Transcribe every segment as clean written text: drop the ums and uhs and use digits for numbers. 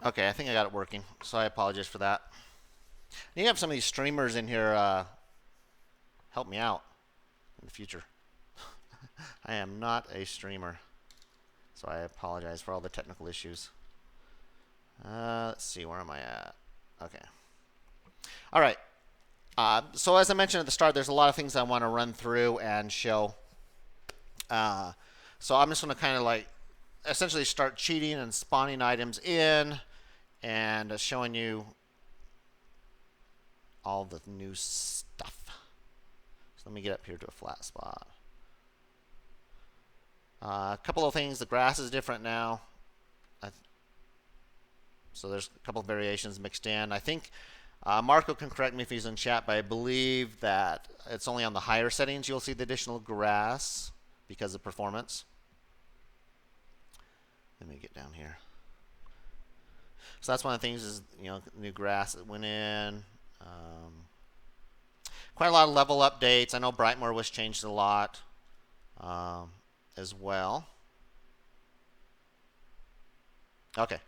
Okay, I think I got it working, so I apologize for that. You have some of these streamers in here help me out in the future. I am not a streamer, so I apologize for all the technical issues. Let's see, where am I at? Okay. All right. So as I mentioned at the start, there's a lot of things I want to run through and show. Uh, so I'm just going to kind of like essentially start cheating and spawning items in and showing you all the new stuff. So let me get up here to a flat spot. A couple of things. The grass is different now. So there's a couple of variations mixed in. I think Marco can correct me if he's in chat, but I believe that it's only on the higher settings you'll see the additional grass because of performance. Let me get down here. So that's one of the things is, new grass that went in. Quite a lot of level updates. I know Brightmoor was changed a lot as well. Okay.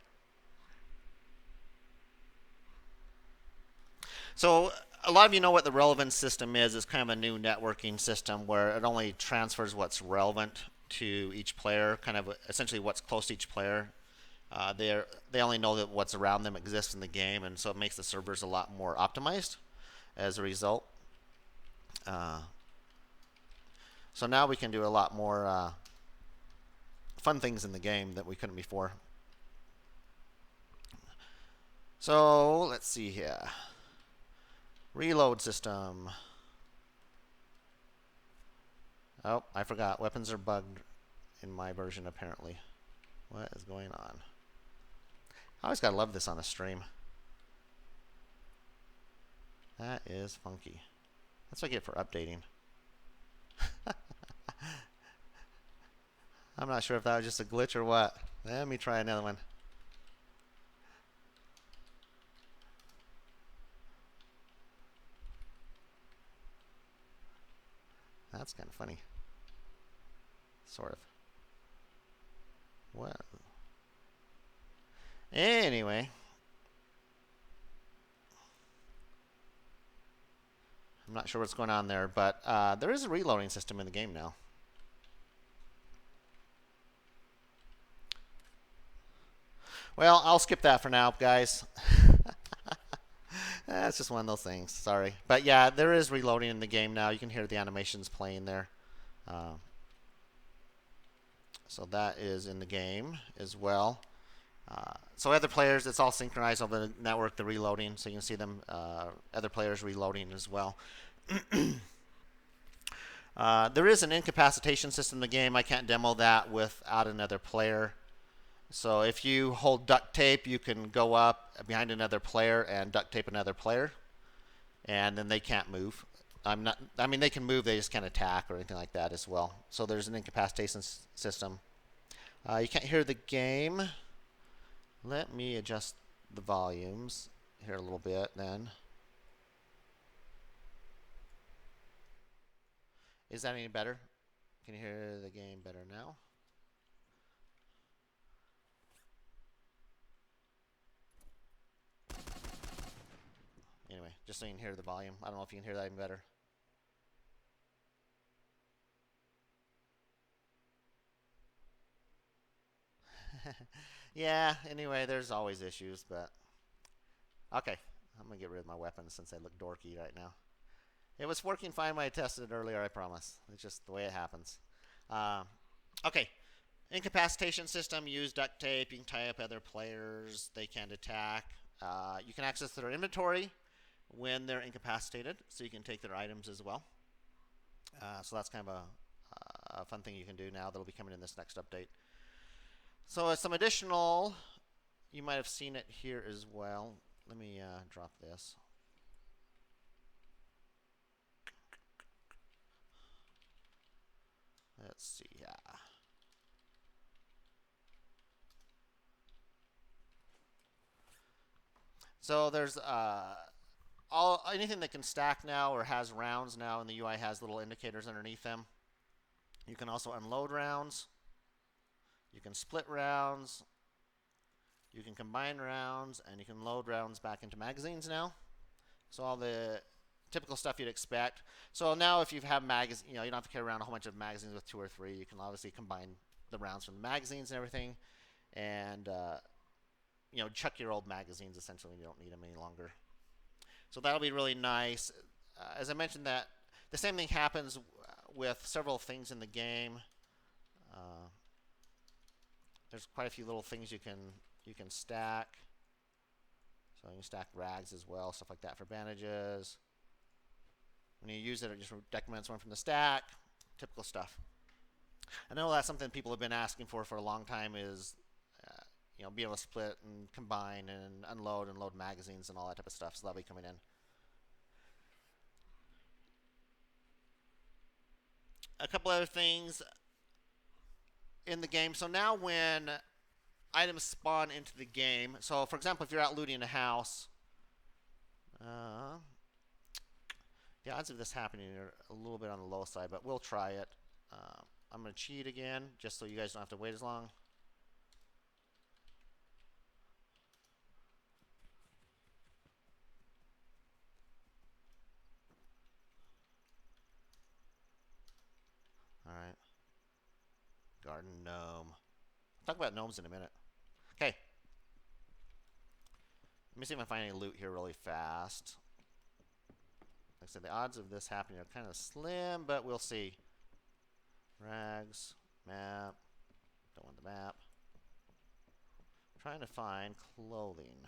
So a lot of you know what the relevance system is. It's kind of a new networking system where it only transfers what's relevant to each player, kind of essentially what's close to each player. They only know that what's around them exists in the game, and so it makes the servers a lot more optimized as a result. So now we can do a lot more fun things in the game that we couldn't before. So let's see here. Reload system. Oh, I forgot. Weapons are bugged in my version, apparently. What is going on? I always gotta love this on a stream. That is funky. That's what I get for updating. I'm not sure if that was just a glitch or what. Let me try another one. That's kind of funny. Sort of. What? Anyway. I'm not sure what's going on there, but there is a reloading system in the game now. Well, I'll skip that for now, guys. That's just one of those things. Sorry. But yeah, there is reloading in the game now. You can hear the animations playing there. So that is in the game as well. So other players, it's all synchronized over the network, the reloading. So you can see them, other players reloading as well. There is an incapacitation system in the game. I can't demo that without another player. So if you hold duct tape, you can go up behind another player and duct tape another player, and then they can't move. I mean, they can move. They just can't attack or anything like that as well. So there's an incapacitation system. You can't hear the game. Let me adjust the volumes here a little bit then. Is that any better? Can you hear the game better now? Anyway, just so you can hear the volume. I don't know if you can hear that even better. Yeah, anyway, there's always issues, but okay. I'm going to get rid of my weapons since they look dorky right now. It was working fine when I tested it earlier, I promise. It's just the way it happens. Okay. Incapacitation system, use duct tape. You can tie up other players. They can't attack. You can access their inventory when they're incapacitated, so you can take their items as well. So that's kind of a fun thing you can do now that'll be coming in this next update. So some additional, you might have seen it here as well. Let me drop this. Let's see. Yeah. So there's anything that can stack now or has rounds now in the UI has little indicators underneath them. You can also unload rounds. You can split rounds. You can combine rounds, and you can load rounds back into magazines now. So all the typical stuff you'd expect. So now if you have magazines, you don't have to carry around a whole bunch of magazines with 2 or 3. You can obviously combine the rounds from the magazines and everything, and chuck your old magazines essentially when you don't need them any longer. So that'll be really nice. As I mentioned, that the same thing happens with several things in the game. There's quite a few little things you can stack. So you can stack rags as well, stuff like that for bandages. When you use it, it just recommends one from the stack. Typical stuff. I know that's something people have been asking for a long time is, be able to split and combine and unload and load magazines and all that type of stuff. So that'll be coming in. A couple other things in the game. So now when items spawn into the game, so for example, if you're out looting a house, the odds of this happening are a little bit on the low side, but we'll try it. I'm going to cheat again, just so you guys don't have to wait as long. Alright. Garden gnome. I'll talk about gnomes in a minute. Okay. Let me see if I find any loot here really fast. Like I said, the odds of this happening are kind of slim, but we'll see. Rags, map. Don't want the map. Trying to find clothing.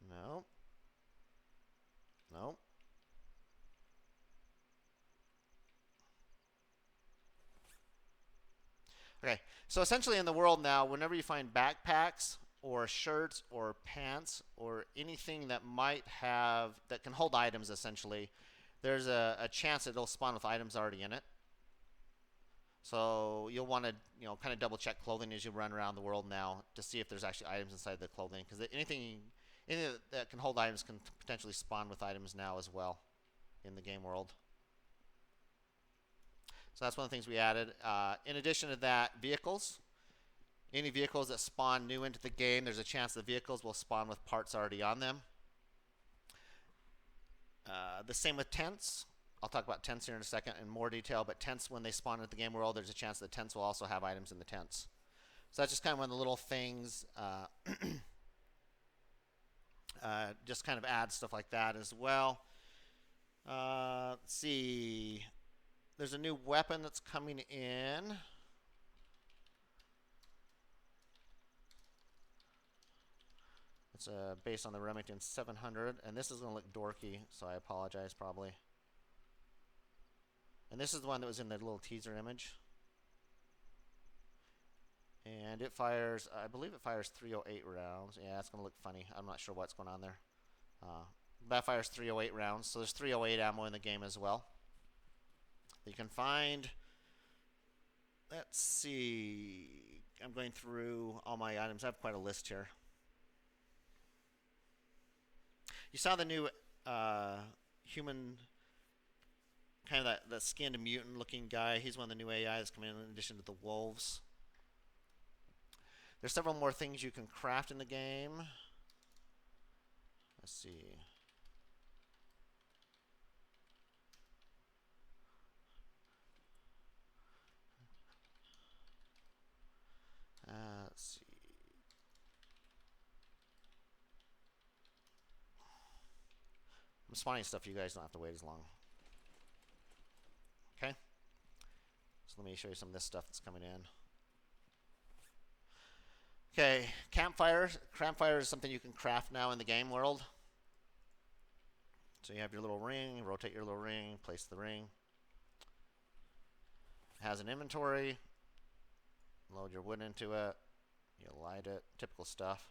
Nope. Nope. Okay, so essentially in the world now, whenever you find backpacks or shirts or pants or anything that that can hold items essentially, there's a chance that it'll spawn with items already in it. So you'll want to, kind of double check clothing as you run around the world now to see if there's actually items inside the clothing, because anything that can hold items can potentially spawn with items now as well in the game world. So that's one of the things we added. In addition to that, vehicles. Any vehicles that spawn new into the game, there's a chance the vehicles will spawn with parts already on them. The same with tents. I'll talk about tents here in a second in more detail, but tents, when they spawn into the game world, there's a chance that tents will also have items in the tents. So that's just kind of one of the little things, just kind of add stuff like that as well. Let's see. There's a new weapon that's coming in. It's based on the Remington 700, and this is going to look dorky, so I apologize probably. And this is the one that was in the little teaser image. And it fires, I believe it fires 308 rounds. Yeah, it's going to look funny. I'm not sure what's going on there. That fires 308 rounds, so there's 308 ammo in the game as well. You can find, let's see, I'm going through all my items. I have quite a list here. You saw the new human, kind of that skinned mutant looking guy. He's one of the new AI that's coming in addition to the wolves. There's several more things you can craft in the game. Let's see. Let's see. I'm spawning stuff you guys don't have to wait as long. Okay. So let me show you some of this stuff that's coming in. Okay, campfires. Campfire is something you can craft now in the game world. So you have your little ring, rotate your little ring, place the ring. It has an inventory. Load your wood into it. You light it. Typical stuff.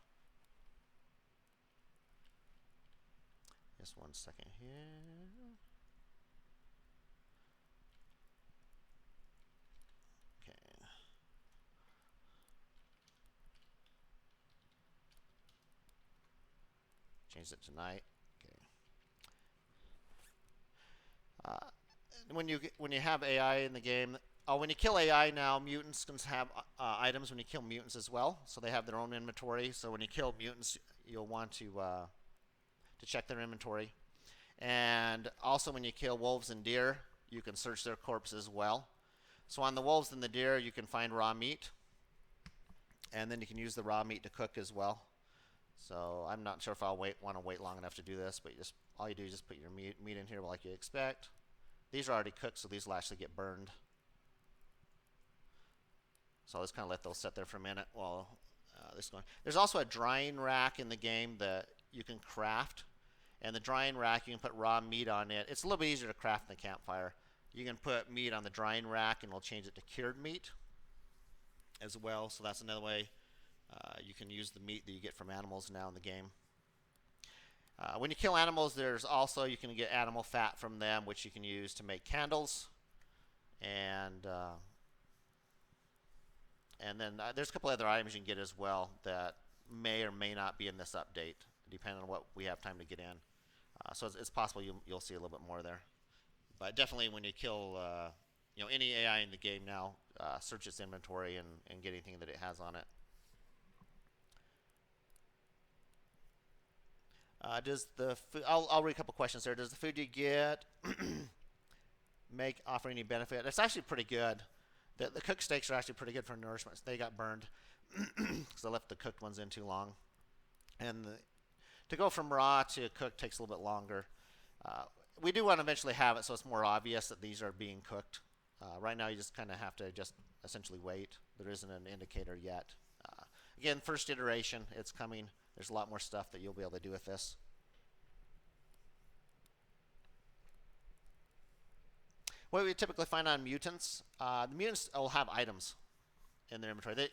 Just one second here. Okay. Change it to night. Okay. When you have AI in the game, Oh, when you kill AI now, mutants can have items when you kill mutants as well. So they have their own inventory. So when you kill mutants, you'll want to check their inventory. And also when you kill wolves and deer, you can search their corpse as well. So on the wolves and the deer, you can find raw meat. And then you can use the raw meat to cook as well. So I'm not sure if I'll want to wait long enough to do this, but all you do is just put your meat in here like you expect. These are already cooked, so these will actually get burned. So I'll just kind of let those sit there for a minute while this is going. There's also a drying rack in the game that you can craft. And the drying rack, you can put raw meat on it. It's a little bit easier to craft than the campfire. You can put meat on the drying rack and we'll change it to cured meat as well. So that's another way you can use the meat that you get from animals now in the game. When you kill animals, there's also, you can get animal fat from them, which you can use to make candles. And then there's a couple other items you can get as well that may or may not be in this update, depending on what we have time to get in. So it's possible you'll see a little bit more there. But definitely when you kill any AI in the game now, search its inventory and get anything that it has on it. Does the food? I'll read a couple questions there. Does the food you get offer any benefit? It's actually pretty good. The cooked steaks are actually pretty good for nourishment. They got burned because I left the cooked ones in too long. And to go from raw to cooked takes a little bit longer. We do want to eventually have it so it's more obvious that these are being cooked. Right now you just kind of have to just essentially wait. There isn't an indicator yet. Again, first iteration, it's coming. There's a lot more stuff that you'll be able to do with this. What we typically find on mutants, the mutants will have items in their inventory.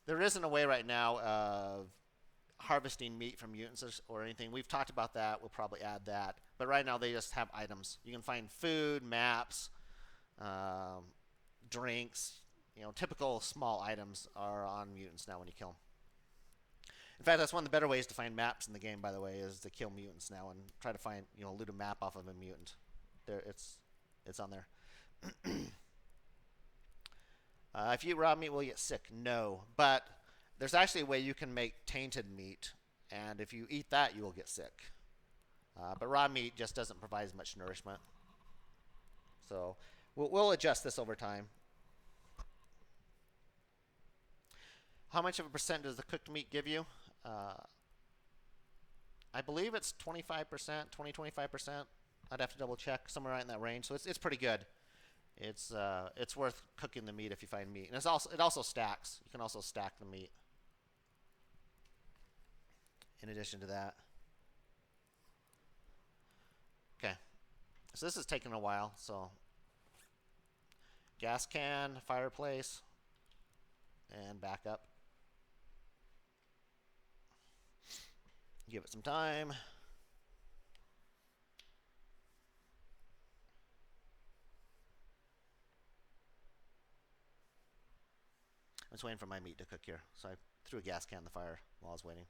There isn't a way right now of harvesting meat from mutants or anything. We've talked about that. We'll probably add that. But right now they just have items. You can find food, maps, drinks. Typical small items are on mutants now when you kill them. In fact, that's one of the better ways to find maps in the game, by the way, is to kill mutants now and try to find, loot a map off of a mutant. It's on there. If you eat raw meat, will you get sick? No. But there's actually a way you can make tainted meat, and if you eat that, you will get sick. But raw meat just doesn't provide as much nourishment. So we'll adjust this over time. How much of a percent does the cooked meat give you? I believe it's 25%, 20-25%. I'd have to double check, somewhere right in that range. So it's pretty good. It's worth cooking the meat if you find meat, and it also stacks. You can also stack the meat. In addition to that, okay. So this is taking a while. So gas can, fireplace, and back up. Give it some time. I'm just waiting for my meat to cook here. So I threw a gas can in the fire while I was waiting.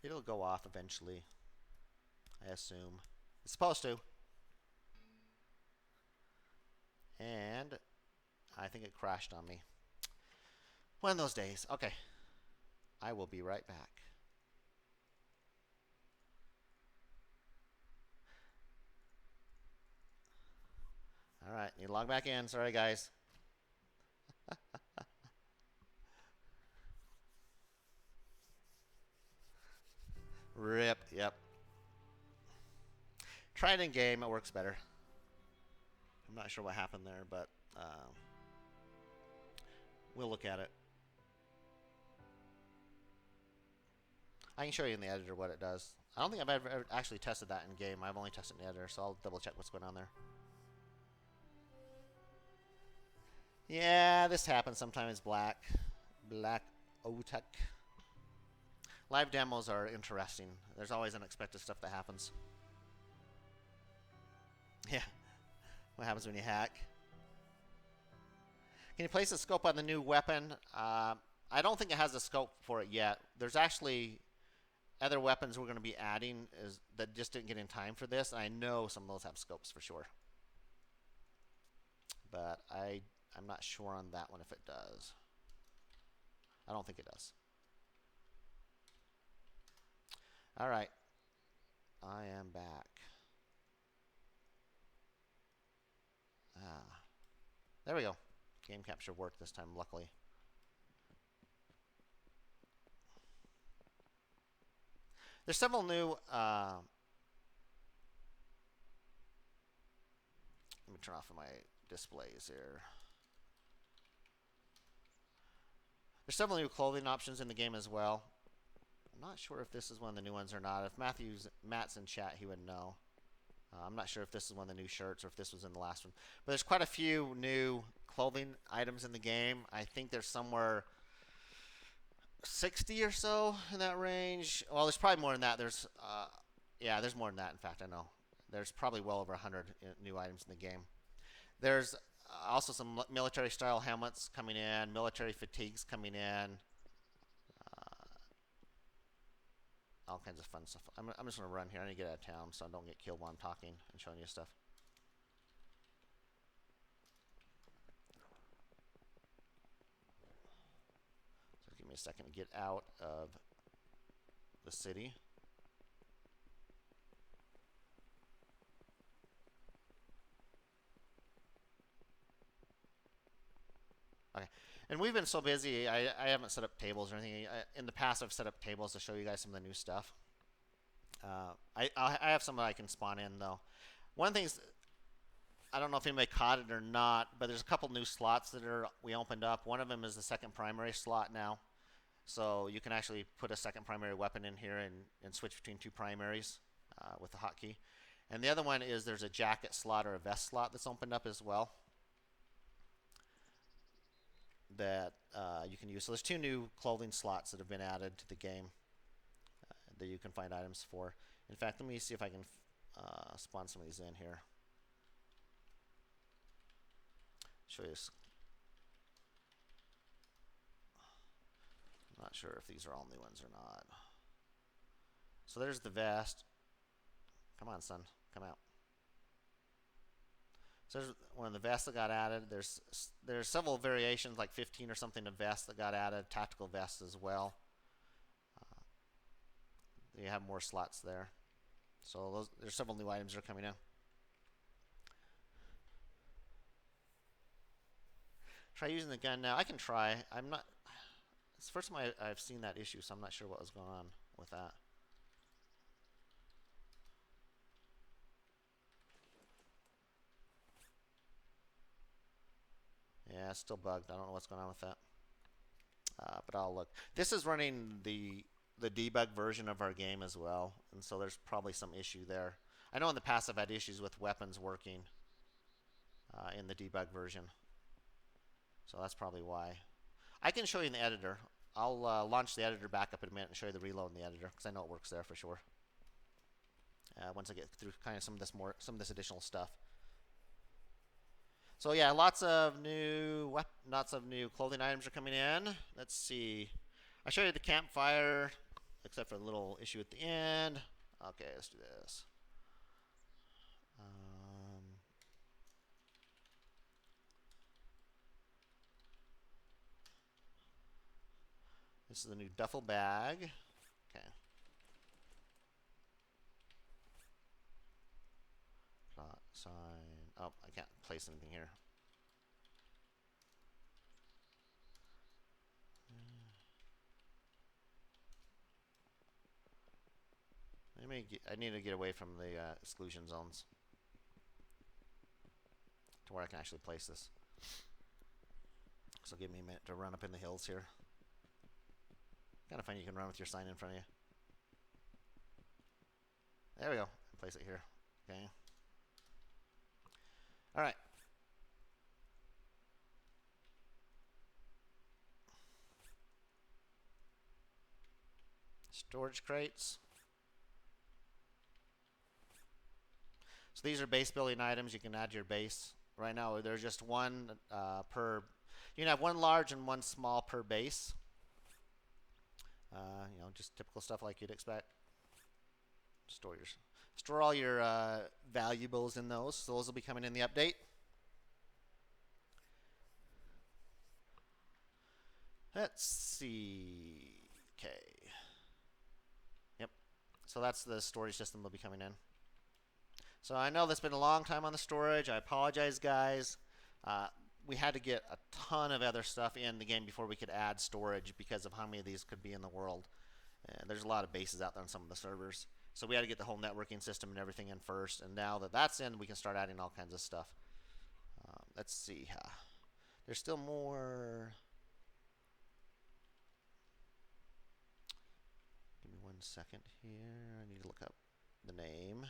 It'll go off eventually, I assume. It's supposed to. And I think it crashed on me. One of those days. Okay. I will be right back. All right. Need to log back in. Sorry, guys. Rip. Yep. Try it in game. It works better. I'm not sure what happened there, but we'll look at it. I can show you in the editor what it does. I don't think I've ever actually tested that in game. I've only tested in the editor, so I'll double check what's going on there. Yeah, this happens sometimes. Black OTEC. Live demos are interesting. There's always unexpected stuff that happens. Yeah. What happens when you hack? Can you place a scope on the new weapon? I don't think it has a scope for it yet. There's actually other weapons we're going to be adding is that just didn't get in time for this. And I know some of those have scopes for sure, but I'm not sure on that one if it does. I don't think it does. All right, I am back. Ah, there we go. Game capture worked this time, luckily. There's several new. Let me turn off my displays here. There's several new clothing options in the game as well. I'm not sure if this is one of the new ones or not. If Matt's in chat, he would know. I'm not sure if this is one of the new shirts or if this was in the last one. But there's quite a few new clothing items in the game. I think there's somewhere 60 or so in that range. Well, there's probably more than that. Yeah, there's more than that. In fact, I know. There's probably well over 100 new items in the game. There's also some military style helmets coming in, military fatigues coming in, all kinds of fun stuff. I'm just going to run here. I need to get out of town so I don't get killed while I'm talking and showing you stuff. So give me a second to get out of the city. Okay. And we've been so busy, I haven't set up tables or anything. In the past, I've set up tables to show you guys some of the new stuff. I have some that I can spawn in, though. One of the things, I don't know if anybody caught it or not, but there's a couple new slots that we opened up. One of them is the second primary slot now. So you can actually put a second primary weapon in here and switch between two primaries with the hotkey. And the other one is there's a jacket slot or a vest slot that's opened up as well that you can use. So there's two new clothing slots that have been added to the game that you can find items for. In fact, let me see if I can spawn some of these in here. Show you. I'm not sure if these are all new ones or not. So there's the vest. Come on, son. Come out. So there's one of the vests that got added. There's several variations, like 15 or something of vests that got added. Tactical vests as well. You have more slots there. So there's several new items that are coming in. Try using the gun now. I can try. I'm not. It's the first time I've seen that issue, so I'm not sure what was going on with that. Yeah, it's still bugged. I don't know what's going on with that. But I'll look. This is running the debug version of our game as well, and so there's probably some issue there. I know in the past I've had issues with weapons working in the debug version, so that's probably why. I can show you in the editor. I'll launch the editor back up in a minute and show you the reload in the editor because I know it works there for sure. Once I get through kind of some of this additional stuff. So yeah, lots of new clothing items are coming in. Let's see. I showed you the campfire, except for a little issue at the end. Okay, let's do this. This is the new duffel bag. Okay. Plot sign. Oh, I can't place anything here. I need to get away from the exclusion zones to where I can actually place this. So give me a minute to run up in the hills here. Kind of funny you can run with your sign in front of you. There we go. Place it here. Okay. All right. Storage crates. So these are base building items. You can add your base. Right now, there's just one per. You can have one large and one small per base. Just typical stuff like you'd expect. Store all your valuables in those. So those will be coming in the update. Let's see. Okay. Yep. So that's the storage system will be coming in. So I know that's been a long time on the storage. I apologize, guys. We had to get a ton of other stuff in the game before we could add storage because of how many of these could be in the world. And there's a lot of bases out there on some of the servers. So we had to get the whole networking system and everything in first. And now that that's in, we can start adding all kinds of stuff. Let's see. There's still more. Give me 1 second here. I need to look up the name.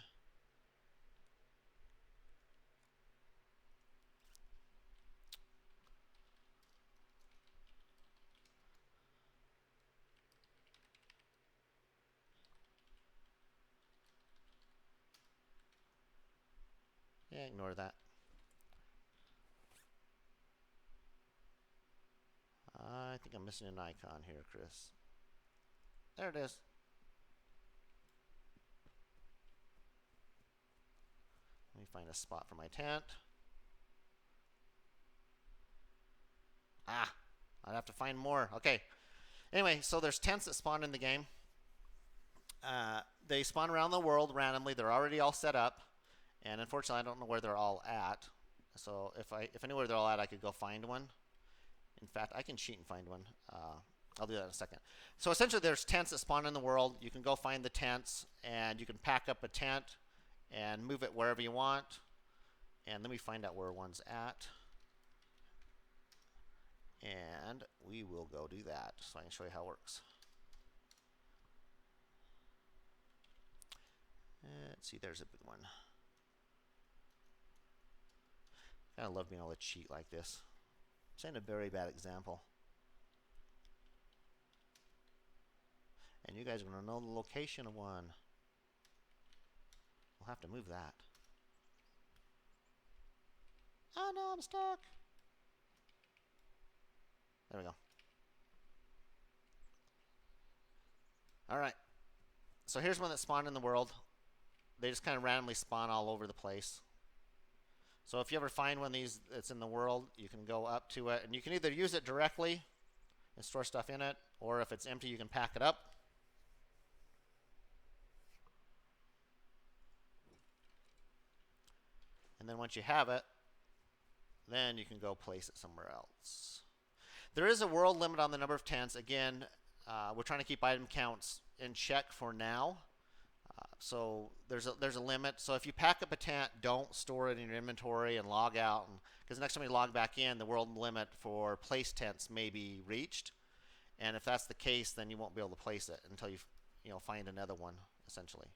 Yeah, ignore that. I think I'm missing an icon here, Chris. There it is. Let me find a spot for my tent. I'd have to find more. Okay. Anyway, so there's tents that spawn in the game. They spawn around the world randomly. They're already all set up. And unfortunately, I don't know where they're all at. So if I knew where they're all at, I could go find one. In fact, I can cheat and find one. I'll do that in a second. So essentially, there's tents that spawn in the world. You can go find the tents, and you can pack up a tent and move it wherever you want. And let me find out where one's at. And we will go do that so I can show you how it works. Let's see, there's a big one. I kind of love being able to cheat like this. I'm saying a very bad example. And you guys are going to know the location of one. We'll have to move that. Oh no, I'm stuck. There we go. Alright. So here's one that spawned in the world. They just kind of randomly spawn all over the place. So if you ever find one of these that's in the world, you can go up to it. And you can either use it directly and store stuff in it, or if it's empty, you can pack it up. And then once you have it, then you can go place it somewhere else. There is a world limit on the number of tents. Again, we're trying to keep item counts in check for now. So there's a limit. So if you pack up a tent, don't store it in your inventory and log out, because next time you log back in, the world limit for place tents may be reached. And if that's the case, then you won't be able to place it until you find another one, essentially.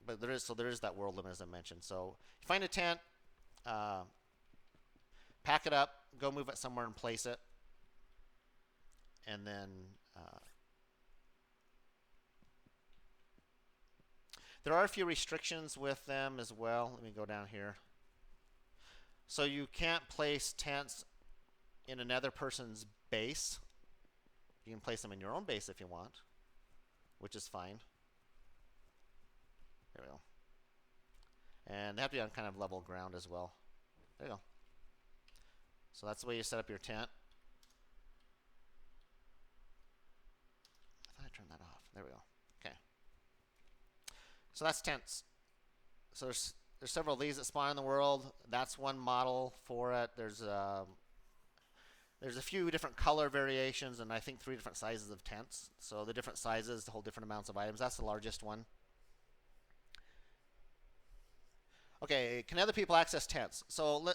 But there is that world limit, as I mentioned. So you find a tent, pack it up, go move it somewhere and place it, and then there are a few restrictions with them as well. Let me go down here. So you can't place tents in another person's base. You can place them in your own base if you want, which is fine. There we go. And they have to be on kind of level ground as well. There you go. So that's the way you set up your tent. I thought I turned that off. There we go. Okay. So that's tents. So there's several of these that spawn in the world. That's one model for it. There's a few different color variations, and I think 3 different sizes of tents. So the different sizes hold different amounts of items. That's the largest one. Okay, can other people access tents? So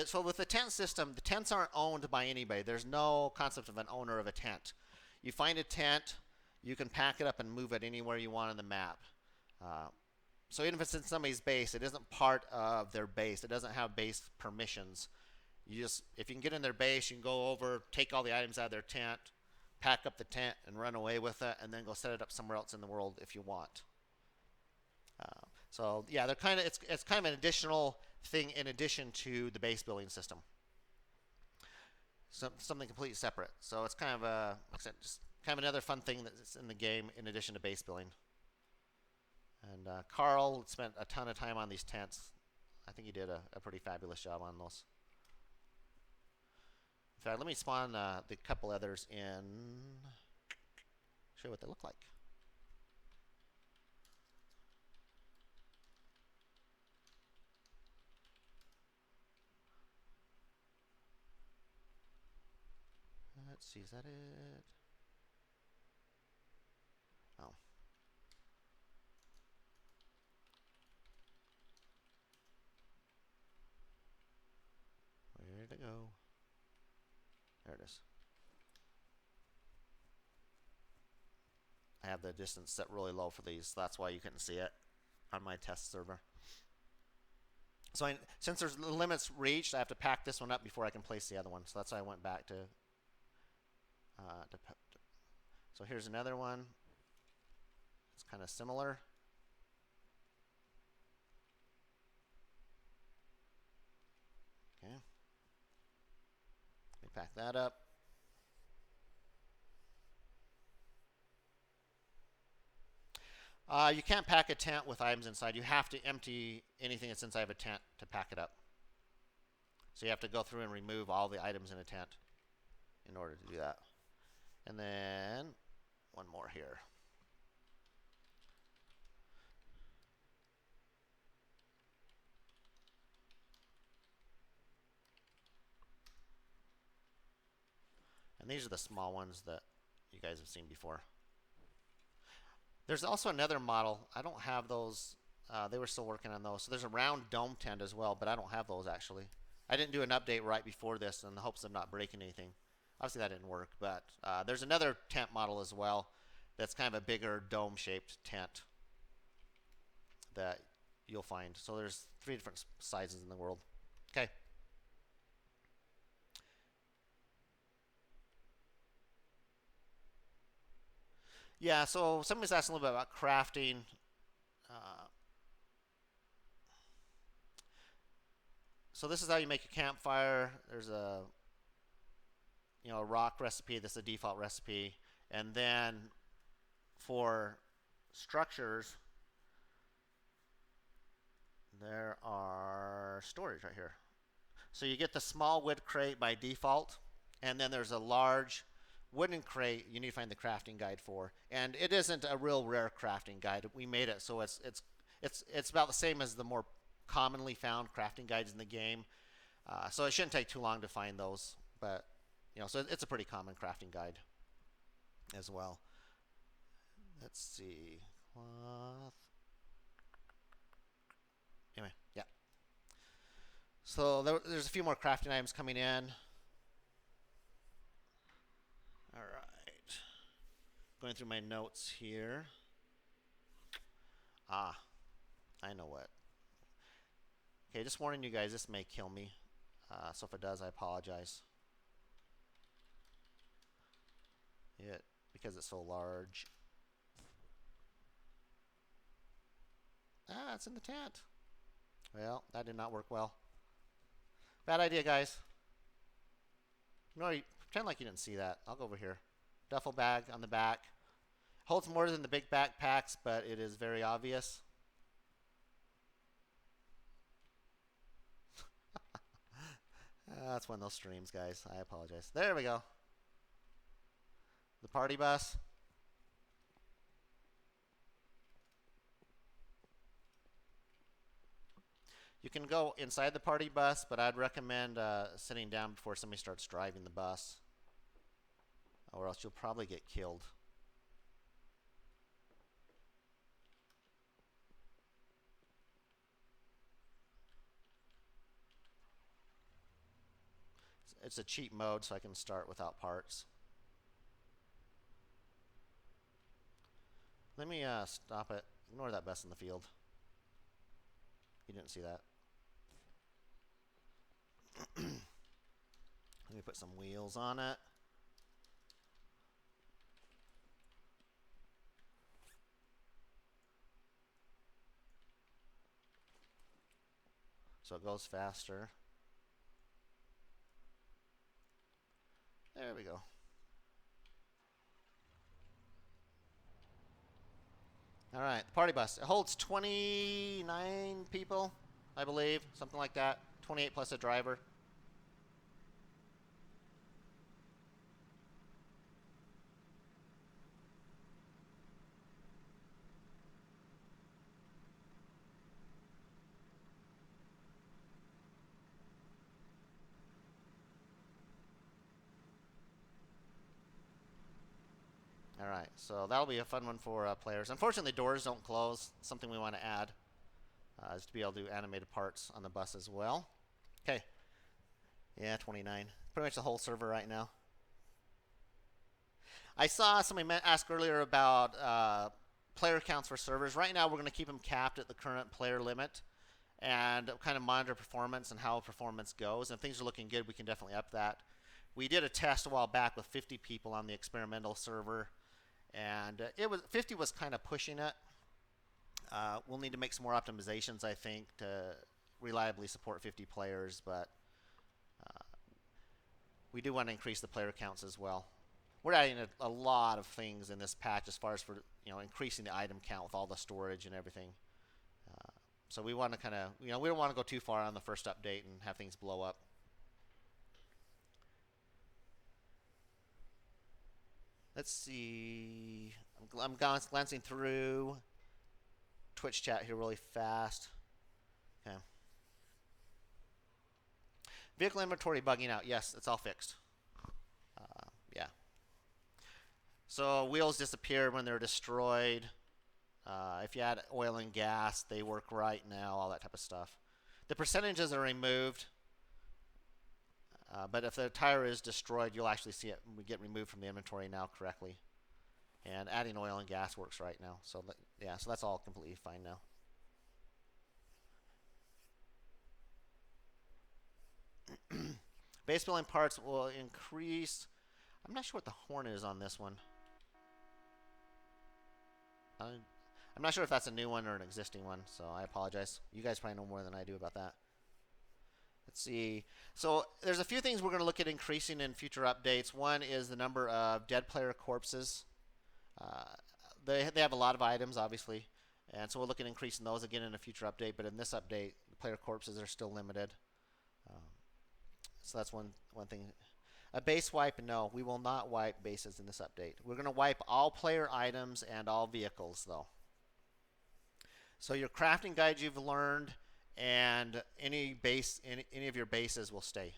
so with the tent system, the tents aren't owned by anybody. There's no concept of an owner of a tent. You find a tent, you can pack it up and move it anywhere you want on the map. So even if it's in somebody's base, it isn't part of their base. It doesn't have base permissions. If you can get in their base, you can go over, take all the items out of their tent, pack up the tent, and run away with it, and then go set it up somewhere else in the world if you want. So yeah, they're it's kind of an additional thing in addition to the base building system. Something completely separate. So it's kind of like I said, just Kind of another fun thing that's in the game in addition to base building. And Carl spent a ton of time on these tents. I think he did a pretty fabulous job on those. In fact, let me spawn the couple others in. Show you what they look like. Let's see, is that it? Oh. Where'd it go? There it is. I have the distance set really low for these. So that's why you couldn't see it on my test server. So since there's limits reached, I have to pack this one up before I can place the other one. So that's why I went back to so here's another one. It's kind of similar. Okay. Let me pack that up. You can't pack a tent with items inside. You have to empty anything that's inside of a tent to pack it up. So you have to go through and remove all the items in a tent in order to do that. And then one more here. And these are the small ones that you guys have seen before. There's also another model. I don't have those. They were still working on those. So there's a round dome tent as well, but I don't have those actually. I didn't do an update right before this in the hopes of not breaking anything. Obviously that didn't work, but there's another tent model as well that's kind of a bigger dome-shaped tent that you'll find. So there's 3 different sizes in the world. Okay. Yeah, so somebody's asking a little bit about crafting. Uh, so this is how you make a campfire. There's a a rock recipe. This is a default recipe, and then for structures, there are storage right here. So you get the small wood crate by default, and then there's a large wooden crate you need to find the crafting guide for. And it isn't a real rare crafting guide. We made it so it's about the same as the more commonly found crafting guides in the game. So it shouldn't take too long to find those, but so it's a pretty common crafting guide as well. Let's see, cloth. Anyway, yeah. So there's a few more crafting items coming in. All right. Going through my notes here. I know what. Okay, just warning you guys, this may kill me. So if it does, I apologize. Because it's so large. It's in the tent. Well, that did not work well. Bad idea, guys. No, pretend like you didn't see that. I'll go over here. Duffel bag on the back. Holds more than the big backpacks, but it is very obvious. That's one of those streams, guys. I apologize. There we go. The party bus. You can go inside the party bus, but I'd recommend sitting down before somebody starts driving the bus, or else you'll probably get killed. It's a cheat mode, so I can start without parts. Let me stop it. Ignore that bus in the field. You didn't see that. Let me put some wheels on it. So it goes faster. There we go. All right, the party bus. It holds 29 people, I believe, something like that. 28 plus a driver. All right, so that'll be a fun one for players. Unfortunately, doors don't close. Something we want to add is to be able to do animated parts on the bus as well. Okay. Yeah, 29. Pretty much the whole server right now. I saw somebody ask earlier about player counts for servers. Right now, we're going to keep them capped at the current player limit and kind of monitor performance and how performance goes. And if things are looking good, we can definitely up that. We did a test a while back with 50 people on the experimental server, and it was 50 was kind of pushing it. We'll need to make some more optimizations, I think, to reliably support 50 players, but we do want to increase the player counts as well. We're adding a lot of things in this patch as far as for increasing the item count with all the storage and everything. So we want to kind of we don't want to go too far on the first update and have things blow up. Let's see. I'm glancing through Twitch chat here really fast. Okay. Vehicle inventory bugging out. Yes, it's all fixed. Yeah. So wheels disappear when they're destroyed. If you add oil and gas, they work right now, all that type of stuff. The percentages are removed, but if the tire is destroyed, you'll actually see it get removed from the inventory now correctly. And adding oil and gas works right now. So yeah, so that's all completely fine now. Base building parts will increase. I'm not sure what the horn is on this one. I'm not sure if that's a new one or an existing one, so I apologize. You guys probably know more than I do about that. Let's see. So there's a few things we're going to look at increasing in future updates. One is the number of dead player corpses. They have a lot of items, obviously, and so we'll look at increasing those again in a future update. But in this update, the player corpses are still limited. So that's one thing. A base wipe, no. We will not wipe bases in this update. We're going to wipe all player items and all vehicles, though. So your crafting guides you've learned and any of your bases will stay.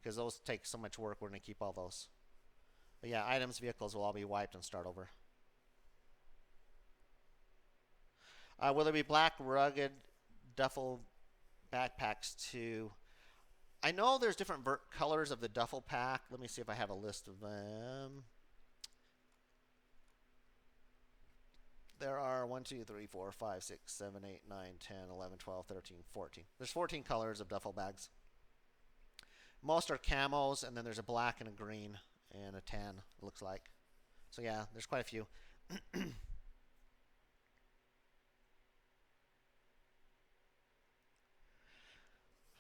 Because those take so much work, we're going to keep all those. But yeah, items, vehicles will all be wiped and start over. Will there be black, rugged duffel backpacks too? I know there's different colors of the duffel pack. Let me see if I have a list of them. There are 1, 2, 3, 4, 5, 6, 7, 8, 9, 10, 11, 12, 13, 14. There's 14 colors of duffel bags. Most are camos, and then there's a black and a green and a tan, it looks like. So yeah, there's quite a few.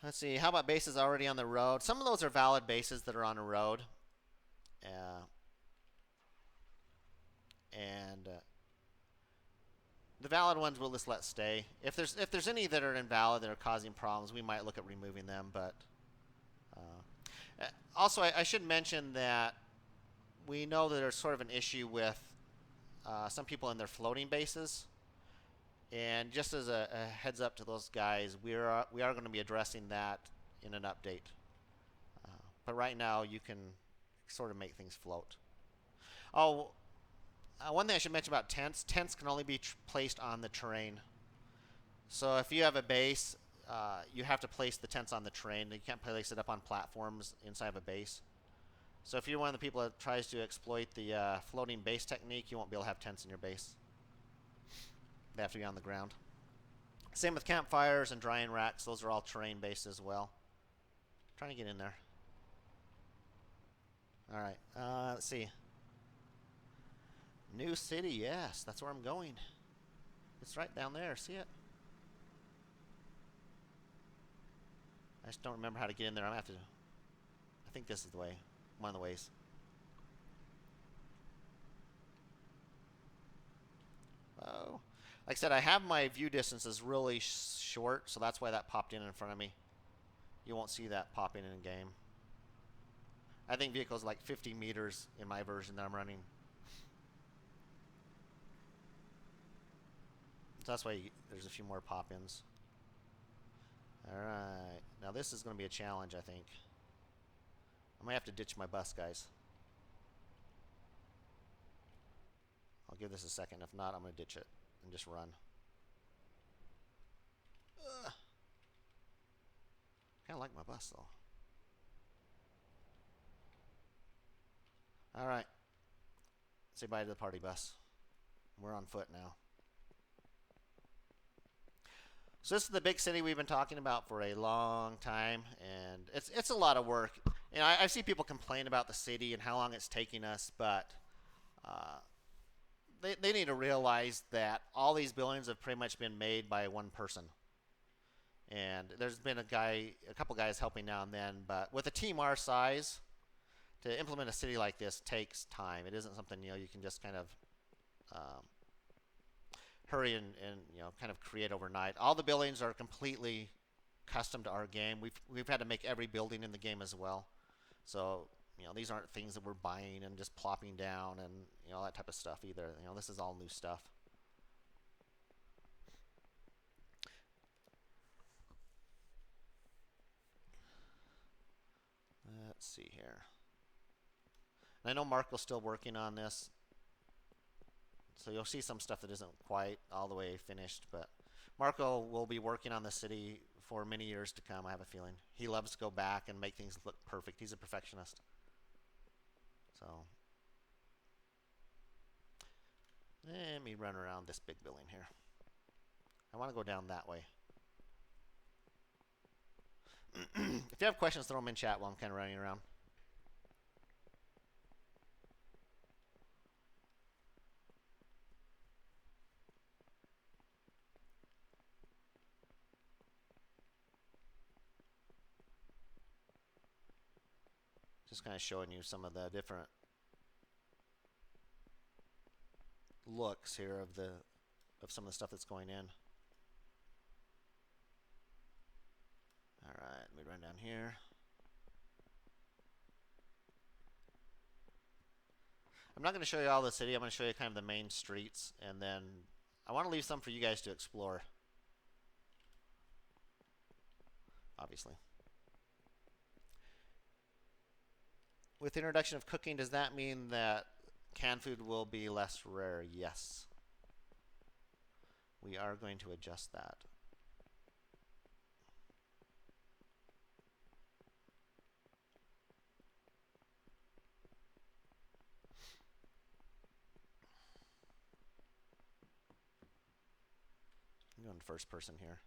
Let's see, how about bases already on the road? Some of those are valid bases that are on the road. And the valid ones we'll just let stay. If there's any that are invalid that are causing problems, we might look at removing them. But also, I should mention that we know that there's sort of an issue with some people in their floating bases. And just as a heads up to those guys, we are going to be addressing that in an update. But right now, you can sort of make things float. Oh, one thing I should mention about tents. Tents can only be placed on the terrain. So if you have a base, you have to place the tents on the terrain. You can't place it up on platforms inside of a base. So if you're one of the people that tries to exploit the floating base technique, you won't be able to have tents in your base. They have to be on the ground. Same with campfires and drying racks. Those are all terrain-based as well. Trying to get in there. All right. Let's see. New city, yes. That's where I'm going. It's right down there. See it? I just don't remember how to get in there. I'm going to have to... I think this is the way. One of the ways. Like I said, I have my view distances really short, so that's why that popped in front of me. You won't see that popping in game. I think vehicles like 50 meters in my version that I'm running. So that's why there's a few more pop-ins. Alright, now this is going to be a challenge, I think. I might have to ditch my bus, guys. I'll give this a second. If not, I'm going to ditch it and just run. Kind of like my bus, though. Alright. Say bye to the party bus. We're on foot now. So this is the big city we've been talking about for a long time, and it's a lot of work. You know, I see people complain about the city and how long it's taking us, but they need to realize that all these buildings have pretty much been made by one person. And there's been a couple guys helping now and then, but with a team our size, to implement a city like this takes time. It isn't something you can just kind of hurry and kind of create overnight. All the buildings are completely custom to our game. We've had to make every building in the game as well. So these aren't things that we're buying and just plopping down and all that type of stuff either. This is all new stuff. Let's see here. And I know Mark was still working on this, so you'll see some stuff that isn't quite all the way finished, but Marco will be working on the city for many years to come, I have a feeling. He loves to go back and make things look perfect. He's a perfectionist. So let me run around this big building here. I want to go down that way. If you have questions, throw them in chat while I'm kind of running around. Just kind of showing you some of the different looks here of some of the stuff that's going in. Alright, let me run down here. I'm not going to show you all the city. I'm going to show you kind of the main streets, and then I want to leave some for you guys to explore. Obviously. With the introduction of cooking, does that mean that canned food will be less rare? Yes. We are going to adjust that. I'm going first person here.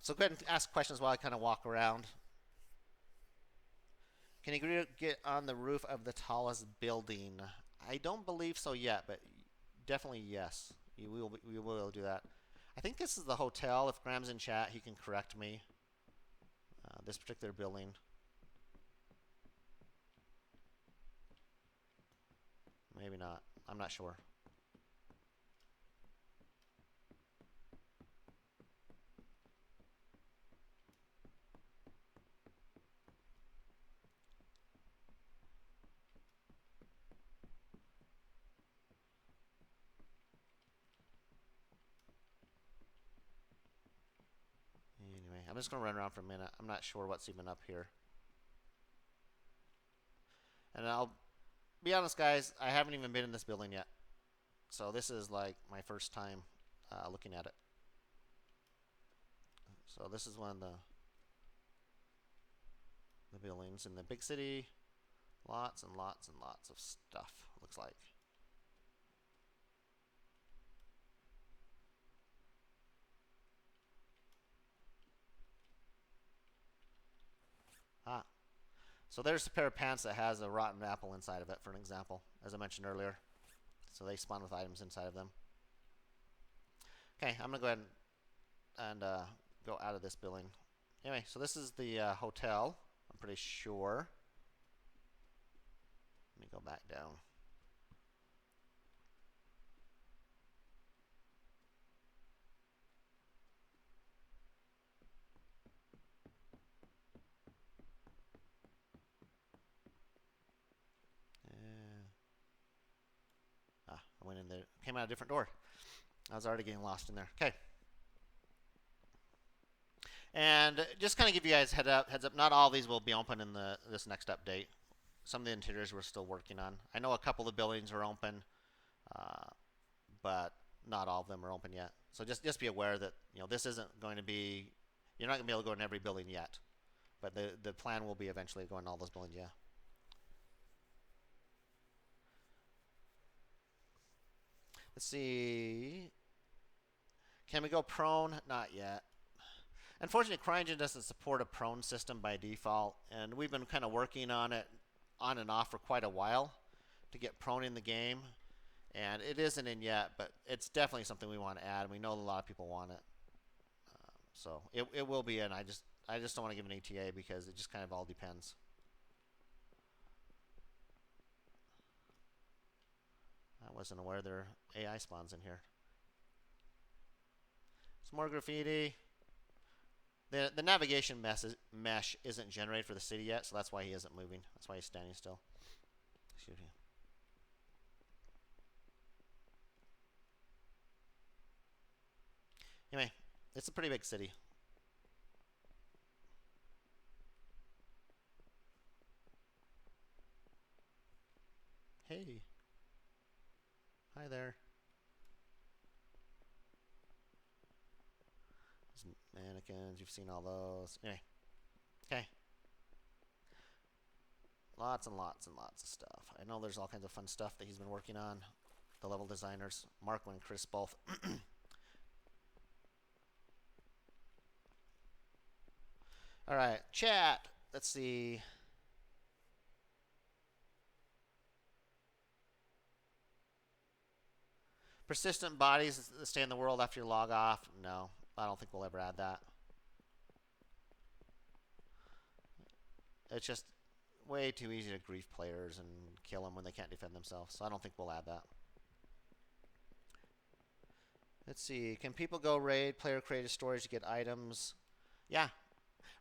So go ahead and ask questions while I kind of walk around. Can you get on the roof of the tallest building? I don't believe so yet, but definitely yes. We will do that. I think this is the hotel. If Graham's in chat, he can correct me. This particular building. Maybe not. I'm not sure. Anyway, I'm just going to run around for a minute. I'm not sure what's even up here. And I'll be honest, guys, I haven't even been in this building yet. So this is like my first time looking at it. So this is one of the buildings in the big city. Lots and lots and lots of stuff, looks like. So there's a pair of pants that has a rotten apple inside of it, for an example, as I mentioned earlier. So they spawn with items inside of them. Okay, I'm going to go ahead and go out of this building. Anyway, so this is the hotel, I'm pretty sure. Let me go back down. came out a different door. I was already getting lost in there. Okay. And just kind of give you guys heads up. Not all of these will be open in this next update. Some of the interiors we're still working on. I know a couple of buildings are open, but not all of them are open yet. So just be aware that this isn't going to be. You're not going to be able to go in every building yet, but the plan will be eventually going in all those buildings. Yeah. Let's see. Can we go prone? Not yet. Unfortunately, CryEngine doesn't support a prone system by default, and we've been kind of working on it on and off for quite a while to get prone in the game, and it isn't in yet, but it's definitely something we want to add. We know a lot of people want it, so it will be in. I just don't want to give an ETA because it just kind of all depends. I wasn't aware there are AI spawns in here. Some more graffiti. The navigation mesh isn't generated for the city yet, so that's why he isn't moving. That's why he's standing still. Excuse me. Anyway, it's a pretty big city. Hey. Hi there. Mannequins, you've seen all those. Anyway, okay. Lots and lots and lots of stuff. I know there's all kinds of fun stuff that he's been working on. The level designers, Marco and Chris both. All right, chat. Let's see. Persistent bodies that stay in the world after you log off. No, I don't think we'll ever add that. It's just way too easy to grief players and kill them when they can't defend themselves. So I don't think we'll add that. Let's see. Can people go raid? Player created storage to get items. Yeah.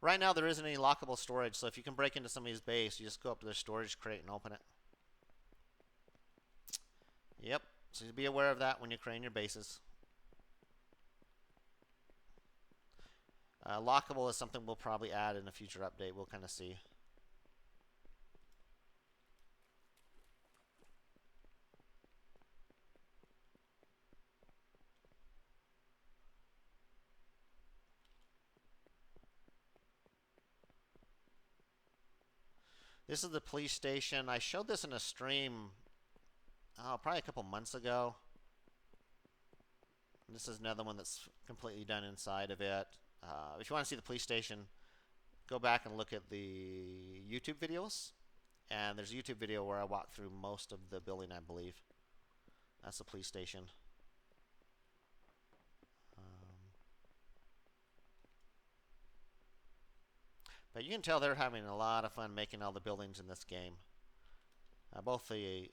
Right now there isn't any lockable storage. So if you can break into somebody's base, you just go up to their storage crate and open it. Yep. So be aware of that when you're creating your bases. Lockable is something we'll probably add in a future update. We'll kind of see. This is the police station. I showed this in a stream probably a couple months ago. This is another one that's completely done inside of it. If you want to see the police station, go back and look at the YouTube videos. And there's a YouTube video where I walk through most of the building, I believe. That's the police station. But you can tell they're having a lot of fun making all the buildings in this game. Both the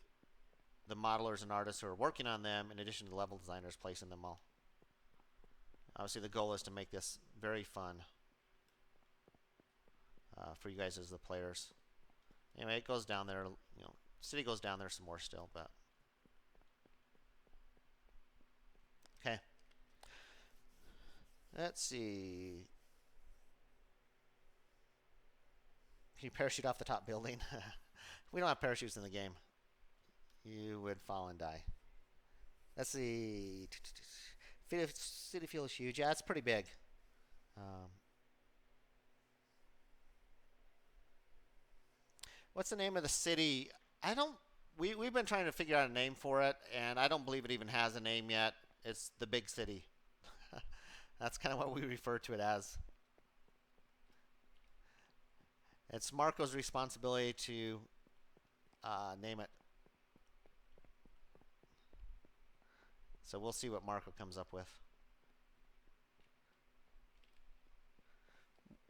modelers and artists who are working on them, in addition to the level designers placing them all. Obviously, the goal is to make this very fun for you guys as the players. Anyway, it goes down there. City goes down there some more still, but okay. Let's see. Can you parachute off the top building? We don't have parachutes in the game. You would fall and die. Let's see. City feels huge. Yeah, it's pretty big. What's the name of the city? I don't. We've been trying to figure out a name for it, and I don't believe it even has a name yet. It's the big city. That's kind of what we refer to it as. It's Marco's responsibility to name it. So we'll see what Marco comes up with.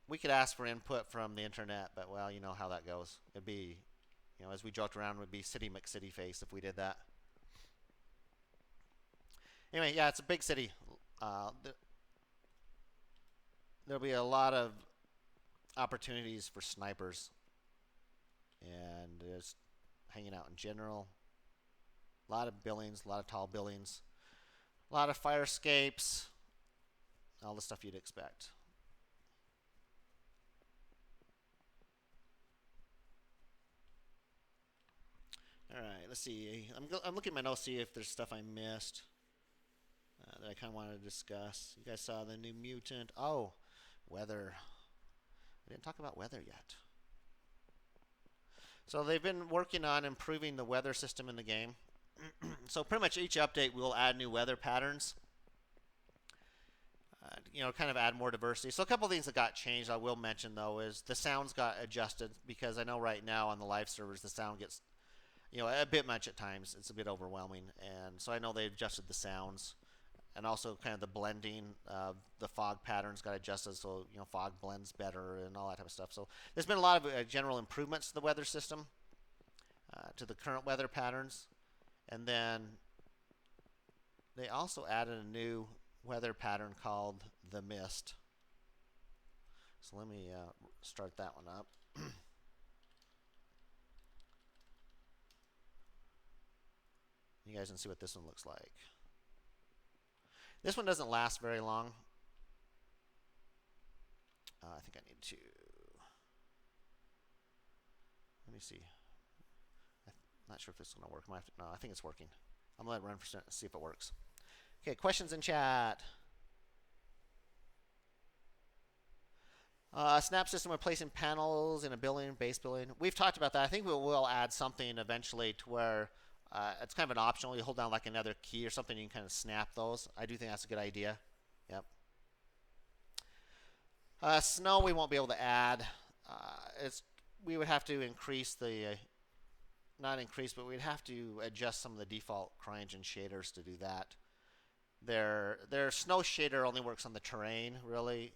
We could ask for input from the internet, but well, you know how that goes. It'd be, as we joked around, it would be City McCityface if we did that. Anyway, yeah, it's a big city. There'll be a lot of opportunities for snipers and just hanging out in general. A lot of buildings, a lot of tall buildings, a lot of fire escapes, all the stuff you'd expect. All right, let's see. I'm looking at my notes to see if there's stuff I missed that I kind of wanted to discuss. You guys saw the new mutant. Oh, weather. I didn't talk about weather yet. So they've been working on improving the weather system in the game. So pretty much each update will add new weather patterns. Kind of add more diversity. So a couple of things that got changed I will mention though is the sounds got adjusted because I know right now on the live servers the sound gets a bit much at times. It's a bit overwhelming, and so I know they adjusted the sounds, and also kind of the blending. The fog patterns got adjusted, so fog blends better and all that type of stuff. So there's been a lot of general improvements to the weather system, to the current weather patterns, and then they also added a new weather pattern called the mist. So let me start that one up. You guys can see what this one looks like. This one doesn't last very long. I think I need to. Let me see. I'm not sure if this is going to work. No, I think it's working. I'm going to let it run for see if it works. Okay, questions in chat. Snap system replacing panels in a building, base building. We've talked about that. I think we will add something eventually to where it's kind of an optional. You hold down like another key or something, you can kind of snap those. I do think that's a good idea. Yep. Snow we won't be able to add. We would have to increase the, not increase, but we'd have to adjust some of the default CryEngine shaders to do that. Their snow shader only works on the terrain, really.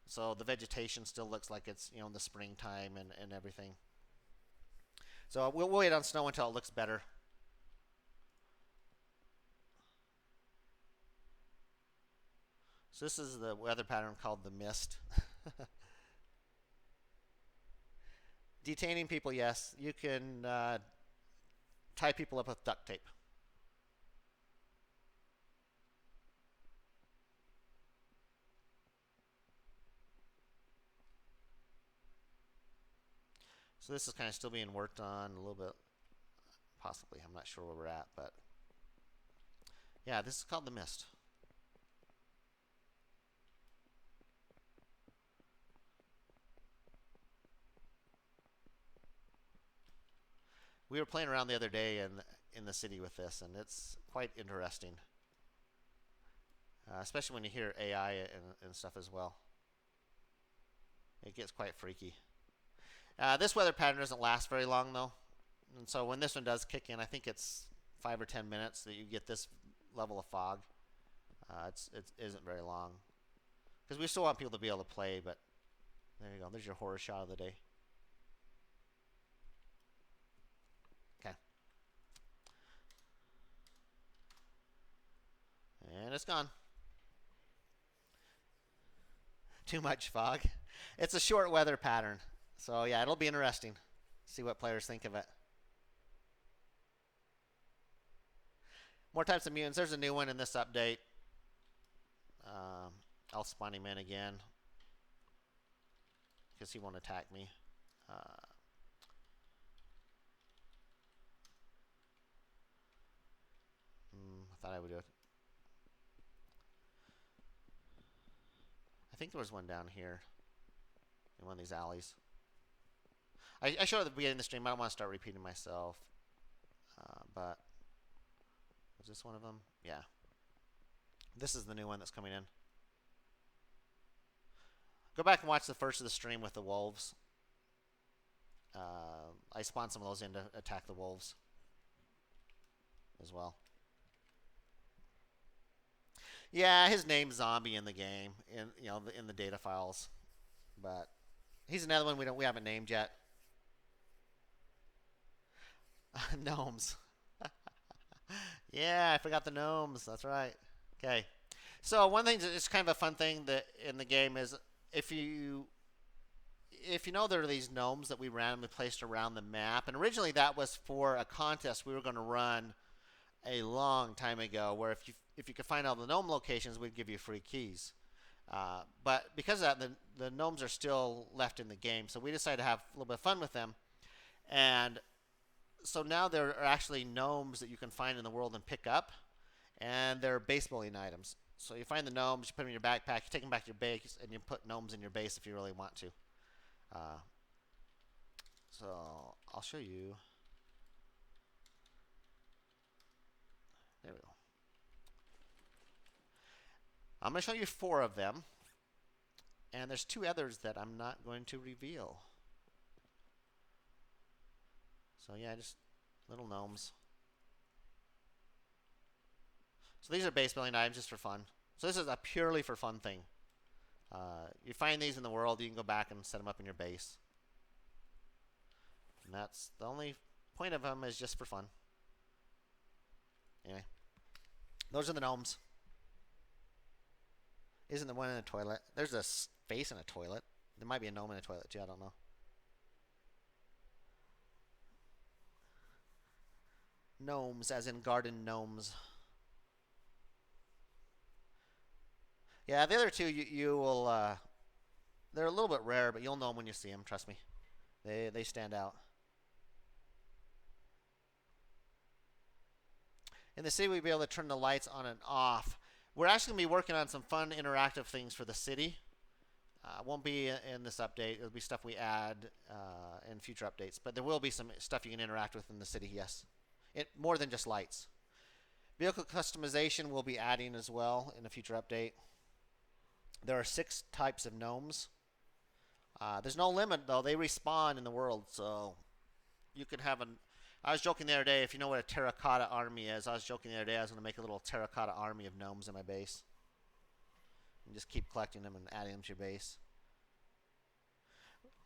So the vegetation still looks like it's in the springtime and everything. So we'll wait on snow until it looks better. So this is the weather pattern called the mist. Detaining people, yes. You can tie people up with duct tape. So this is kind of still being worked on a little bit, possibly. I'm not sure where we're at, but yeah, this is called the mist. We were playing around the other day in the city with this, and it's quite interesting, especially when you hear AI and stuff as well. It gets quite freaky. This weather pattern doesn't last very long, though. And so when this one does kick in, I think it's 5 or 10 minutes that you get this level of fog. It isn't very long. Because we still want people to be able to play, but there you go. There's your horror shot of the day. Okay. And it's gone. Too much fog. It's a short weather pattern. So yeah, it'll be interesting. See what players think of it. More types of mutants. There's a new one in this update. I'll spawn him in again because he won't attack me. I thought I would do it. I think there was one down here in one of these alleys. I showed at the beginning of the stream. I don't want to start repeating myself. But was this one of them? Yeah. This is the new one that's coming in. Go back and watch the first of the stream with the wolves. I spawned some of those in to attack the wolves as well. Yeah, his name's Zombie in the game, in the data files, but he's another one we haven't named yet. Gnomes. Yeah, I forgot the gnomes. That's right. Okay. So one thing that's kind of a fun thing that in the game is if you know there are these gnomes that we randomly placed around the map, and originally that was for a contest we were going to run, a long time ago, where if you could find all the gnome locations, we'd give you free keys. But because of that, the gnomes are still left in the game, so we decided to have a little bit of fun with them. And so now there are actually gnomes that you can find in the world and pick up, and they're base building items. So you find the gnomes, you put them in your backpack, you take them back to your base, and you put gnomes in your base if you really want to. Uh, so I'll show you. There we go. I'm going to show you 4 of them, and there's 2 others that I'm not going to reveal. So yeah, just little gnomes. So these are base building items just for fun. So this is a purely for fun thing. You find these in the world, you can go back and set them up in your base. And that's the only point of them, is just for fun. Anyway, those are the gnomes. Isn't the one in the toilet? There's a face in a toilet. There might be a gnome in a toilet too, I don't know. Gnomes, as in garden gnomes. Yeah, the other 2 you will. They're a little bit rare, but you'll know them when you see them. Trust me, they stand out. In the city, we'll be able to turn the lights on and off. We're actually going to be working on some fun interactive things for the city. It won't be in this update. It'll be stuff we add in future updates. But there will be some stuff you can interact with in the city, yes. More than just lights. Vehicle customization we'll be adding as well in a future update. There are 6 types of gnomes. There's no limit, though. They respawn in the world, so you could have an... I was joking the other day, if you know what a terracotta army is, I was joking the other day I was going to make a little terracotta army of gnomes in my base. And just keep collecting them and adding them to your base.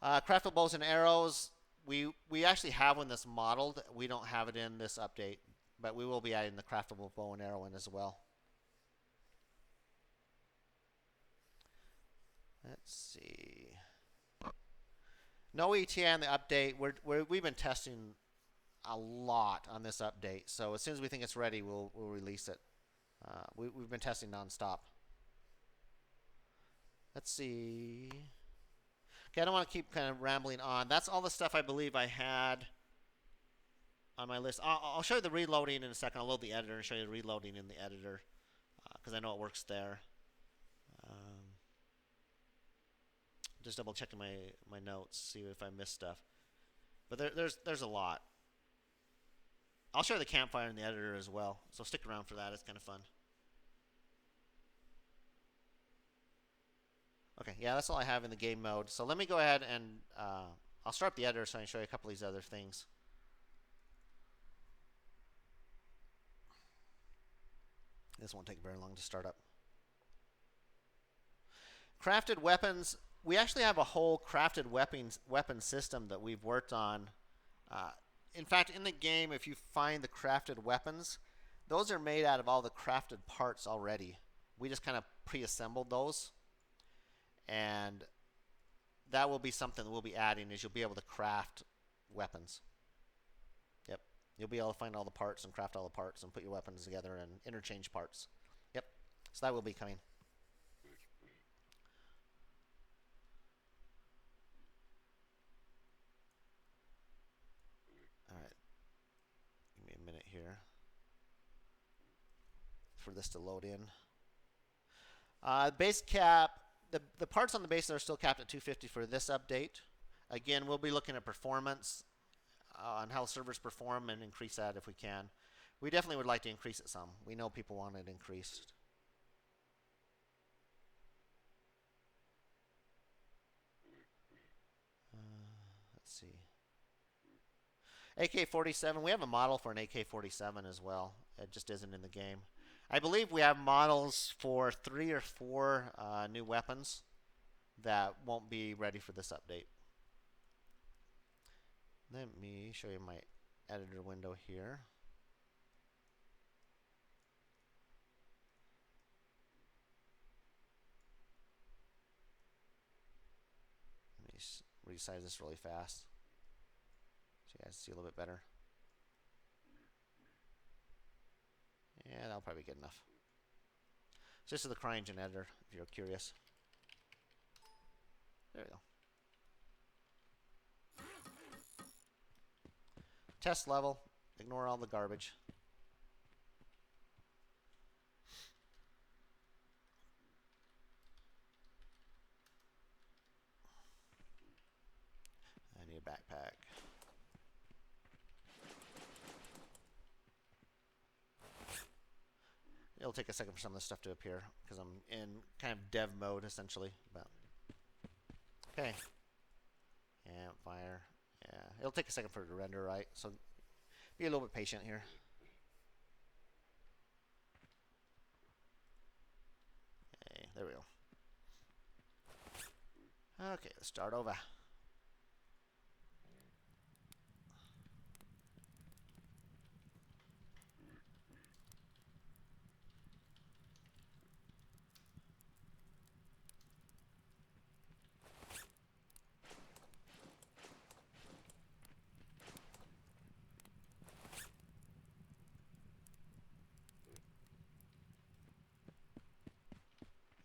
Craftable bows and arrows. We actually have one that's modeled. We don't have it in this update, but we will be adding the craftable bow and arrow in as well. Let's see. No ETA on the update. We've been testing a lot on this update, so as soon as we think it's ready, we'll release it. We've been testing nonstop. Let's see. Okay, I don't want to keep kind of rambling on. That's all the stuff I believe I had on my list. I'll show you the reloading in a second. I'll load the editor and show you the reloading in the editor because I know it works there. Just double checking my notes, see if I missed stuff. But there's a lot. I'll show you the campfire in the editor as well, so stick around for that. It's kind of fun. Okay, yeah, that's all I have in the game mode. So let me go ahead and I'll start up the editor so I can show you a couple of these other things. This won't take very long to start up. Crafted weapons. We actually have a whole crafted weapon system that we've worked on. In fact, in the game, if you find the crafted weapons, those are made out of all the crafted parts already. We just kind of pre-assembled those. And that will be something that we'll be adding, is you'll be able to craft weapons. Yep. You'll be able to find all the parts and craft all the parts and put your weapons together and interchange parts. Yep. So that will be coming. Alright. Give me a minute here for this to load in. Base cap. The parts on the base are still capped at 250 for this update. Again, we'll be looking at performance on how servers perform and increase that if we can. We definitely would like to increase it some. We know people want it increased. Let's see. AK-47. We have a model for an AK-47 as well. It just isn't in the game. I believe we have models for 3 or 4 new weapons that won't be ready for this update. Let me show you my editor window here. Let me resize this really fast so you guys see a little bit better. that'll probably be good enough. So this is the CryEngine editor, if you're curious. There we go. Test level. Ignore all the garbage. I need a backpack. It'll take a second for some of this stuff to appear because I'm in kind of dev mode essentially. But okay, campfire. Yeah, it'll take a second for it to render, right? So be a little bit patient here. Okay, there we go. Okay, let's start over.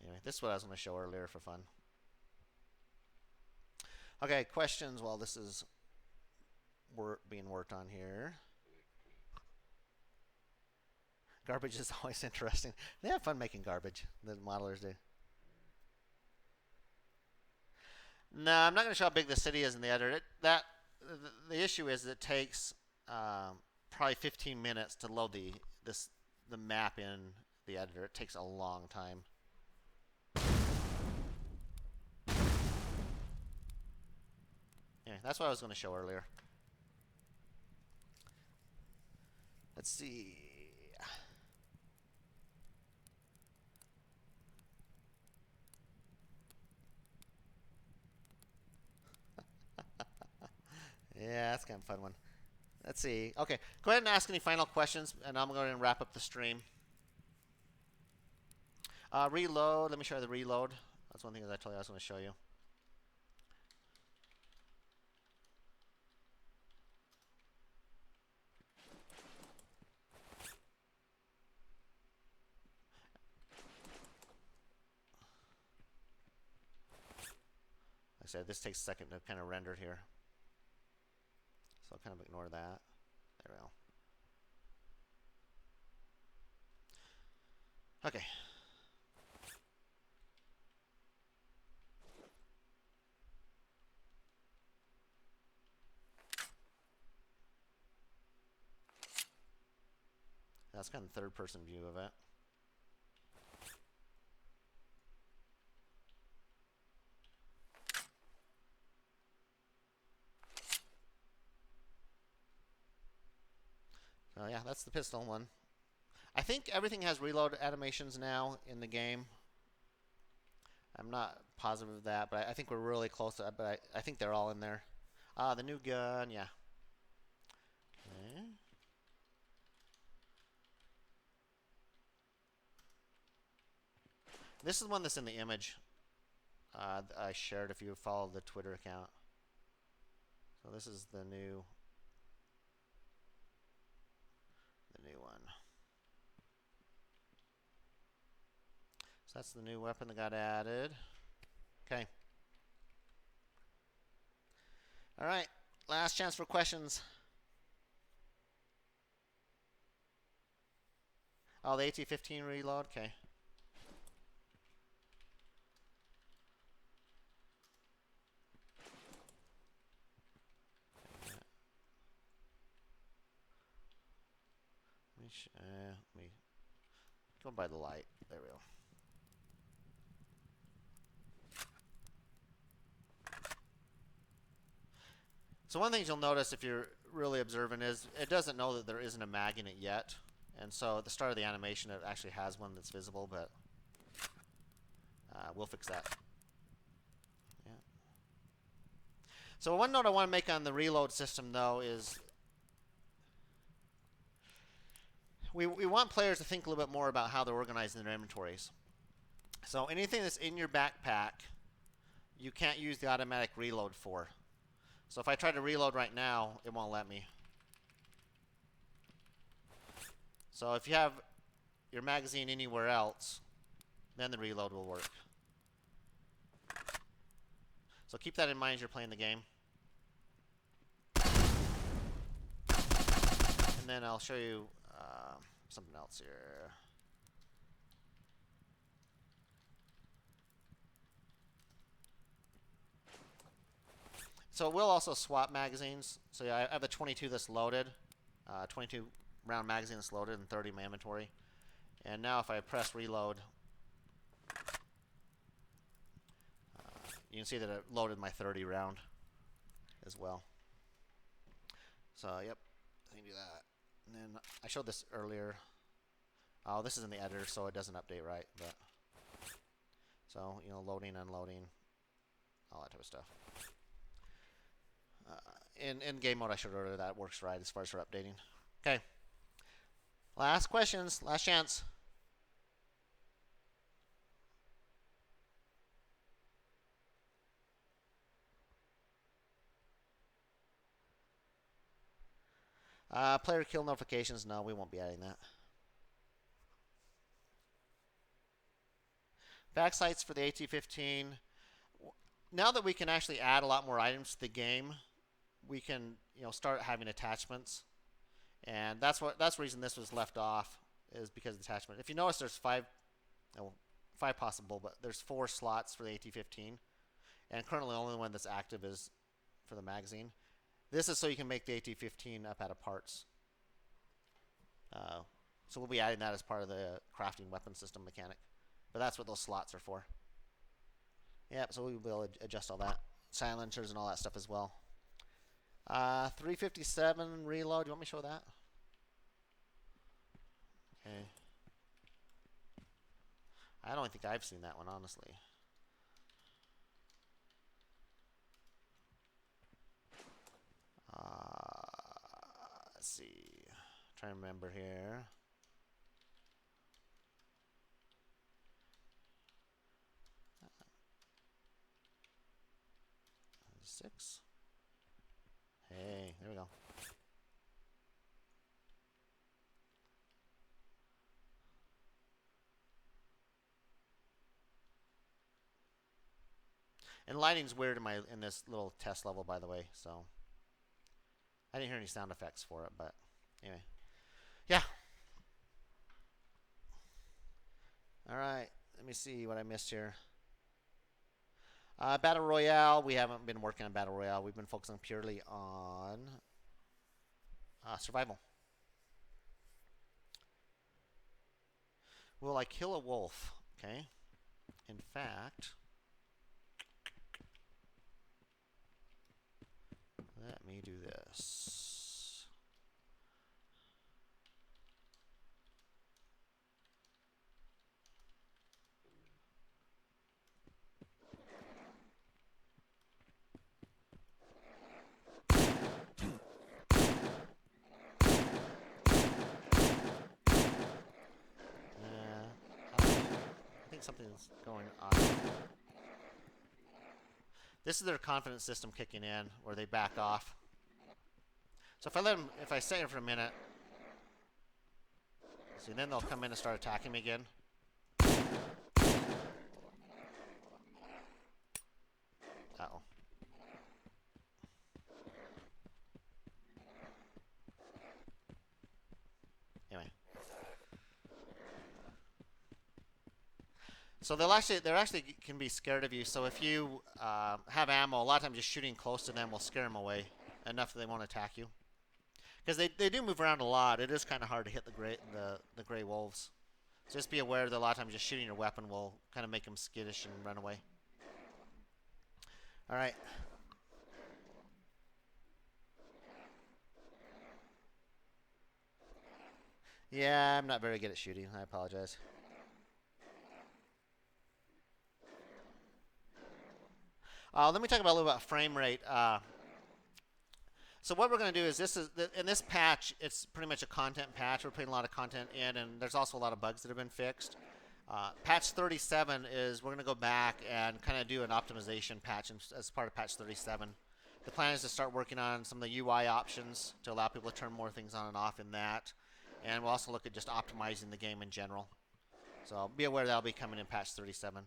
Anyway, this is what I was going to show earlier for fun. Okay, questions while this is being worked on here. Garbage is always interesting. They have fun making garbage, the modelers do. No, I'm not going to show how big the city is in the editor. The issue is it takes probably 15 minutes to load the map in the editor. It takes a long time. Yeah, that's what I was going to show earlier. Let's see. Yeah, that's kind of a fun one. Let's see. Okay, go ahead and ask any final questions, and I'm going to wrap up the stream. Reload. Let me show you the reload. That's one thing that I told you I was going to show you. Like I said, this takes a second to kind of render here. So I'll kind of ignore that. There we go. Okay. That's kind of the third person view of it. So yeah, that's the pistol one. I think everything has reload animations now in the game. I'm not positive of that, but I think we're really close to it, but I think they're all in there. The new gun, yeah. Okay. This is one that's in the image I shared if you follow the Twitter account. So this is the new one. So that's the new weapon that got added. Okay. All right. Last chance for questions. Oh, the AT-15 reload? Okay. Let me go by the light. There we go. So one thing you'll notice if you're really observant is it doesn't know that there isn't a mag in it yet. And so at the start of the animation, it actually has one that's visible, but we'll fix that. Yeah. So one note I want to make on the reload system, though, is we want players to think a little bit more about how they're organizing their inventories. So anything that's in your backpack, you can't use the automatic reload for. So if I try to reload right now, it won't let me. So if your magazine anywhere else, then the reload will work. So keep that in mind as you're playing the game. And then I'll show you something else here. So we'll also swap magazines. So yeah, I have the 22 that's loaded, 22 round magazine that's loaded and 30 in my inventory. And now if I press reload, you can see that it loaded my 30 round as well. So yep, I can do that. And then I showed this earlier. Oh, this is in the editor, so it doesn't update right. But so loading, unloading, all that type of stuff. In game mode, I showed earlier that works right as far as for updating. Okay. Last questions. Last chance. Player kill notifications. No, we won't be adding that. Backsights for the AT-15. Now that we can actually add a lot more items to the game, we can start having attachments, and that's the reason this was left off, is because of the attachment. If you notice, there's five possible, but there's 4 slots for the AT-15, and currently the only one that's active is for the magazine. This is so you can make the AT-15 up out of parts. So we'll be adding that as part of the crafting weapon system mechanic, but that's what those slots are for. Yep, so we'll be able to adjust all that, silencers and all that stuff as well. 357 reload. Do you want me to show that? Okay. I don't think I've seen that one, honestly. Let's see. Trying to remember here. Six. Hey, there we go. And lighting's weird in this little test level, by the way. So I didn't hear any sound effects for it, but anyway, yeah. All right, let me see what I missed here. Battle Royale, we haven't been working on Battle Royale. We've been focusing purely on survival. Will I kill a wolf? Okay. In fact, let me do this. Something's going on. This is their confidence system kicking in, where they back off. So if I stay here for a minute, see, then they'll come in and start attacking me again. Uh-oh. Anyway. So they're actually can be scared of you. So if you have ammo, a lot of times just shooting close to them will scare them away enough that they won't attack you. Because they do move around a lot. It is kind of hard to hit the gray wolves. So just be aware that a lot of times just shooting your weapon will kind of make them skittish and run away. All right. Yeah, I'm not very good at shooting. I apologize. Let me talk about a little about frame rate. So what we're going to do is in this patch, it's pretty much a content patch. We're putting a lot of content in, and there's also a lot of bugs that have been fixed. Patch 37 is we're going to go back and kind of do an optimization patch as part of patch 37. The plan is to start working on some of the UI options to allow people to turn more things on and off in that. and we'll also look at just optimizing the game in general. So be aware that'll be coming in patch 37.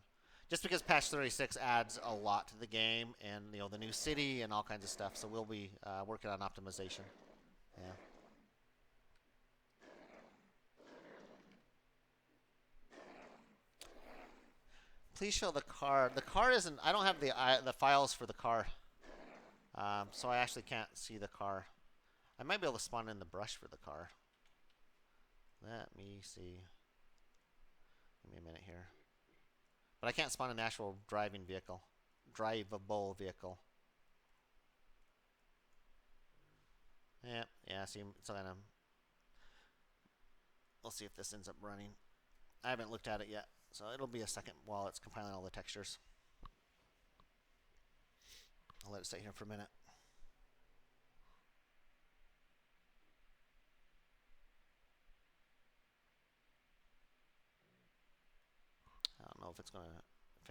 Just because patch 36 adds a lot to the game, and the new city and all kinds of stuff. So we'll be working on optimization. Yeah. Please show the car. The car isn't. I don't have the files for the car, so I actually can't see the car. I might be able to spawn in the brush for the car. Let me see. Give me a minute here. But I can't spawn an actual drivable vehicle. Yeah. See, it's kind of. We'll see if this ends up running. I haven't looked at it yet, so it'll be a second while it's compiling all the textures. I'll let it stay here for a minute. I don't know if it's going to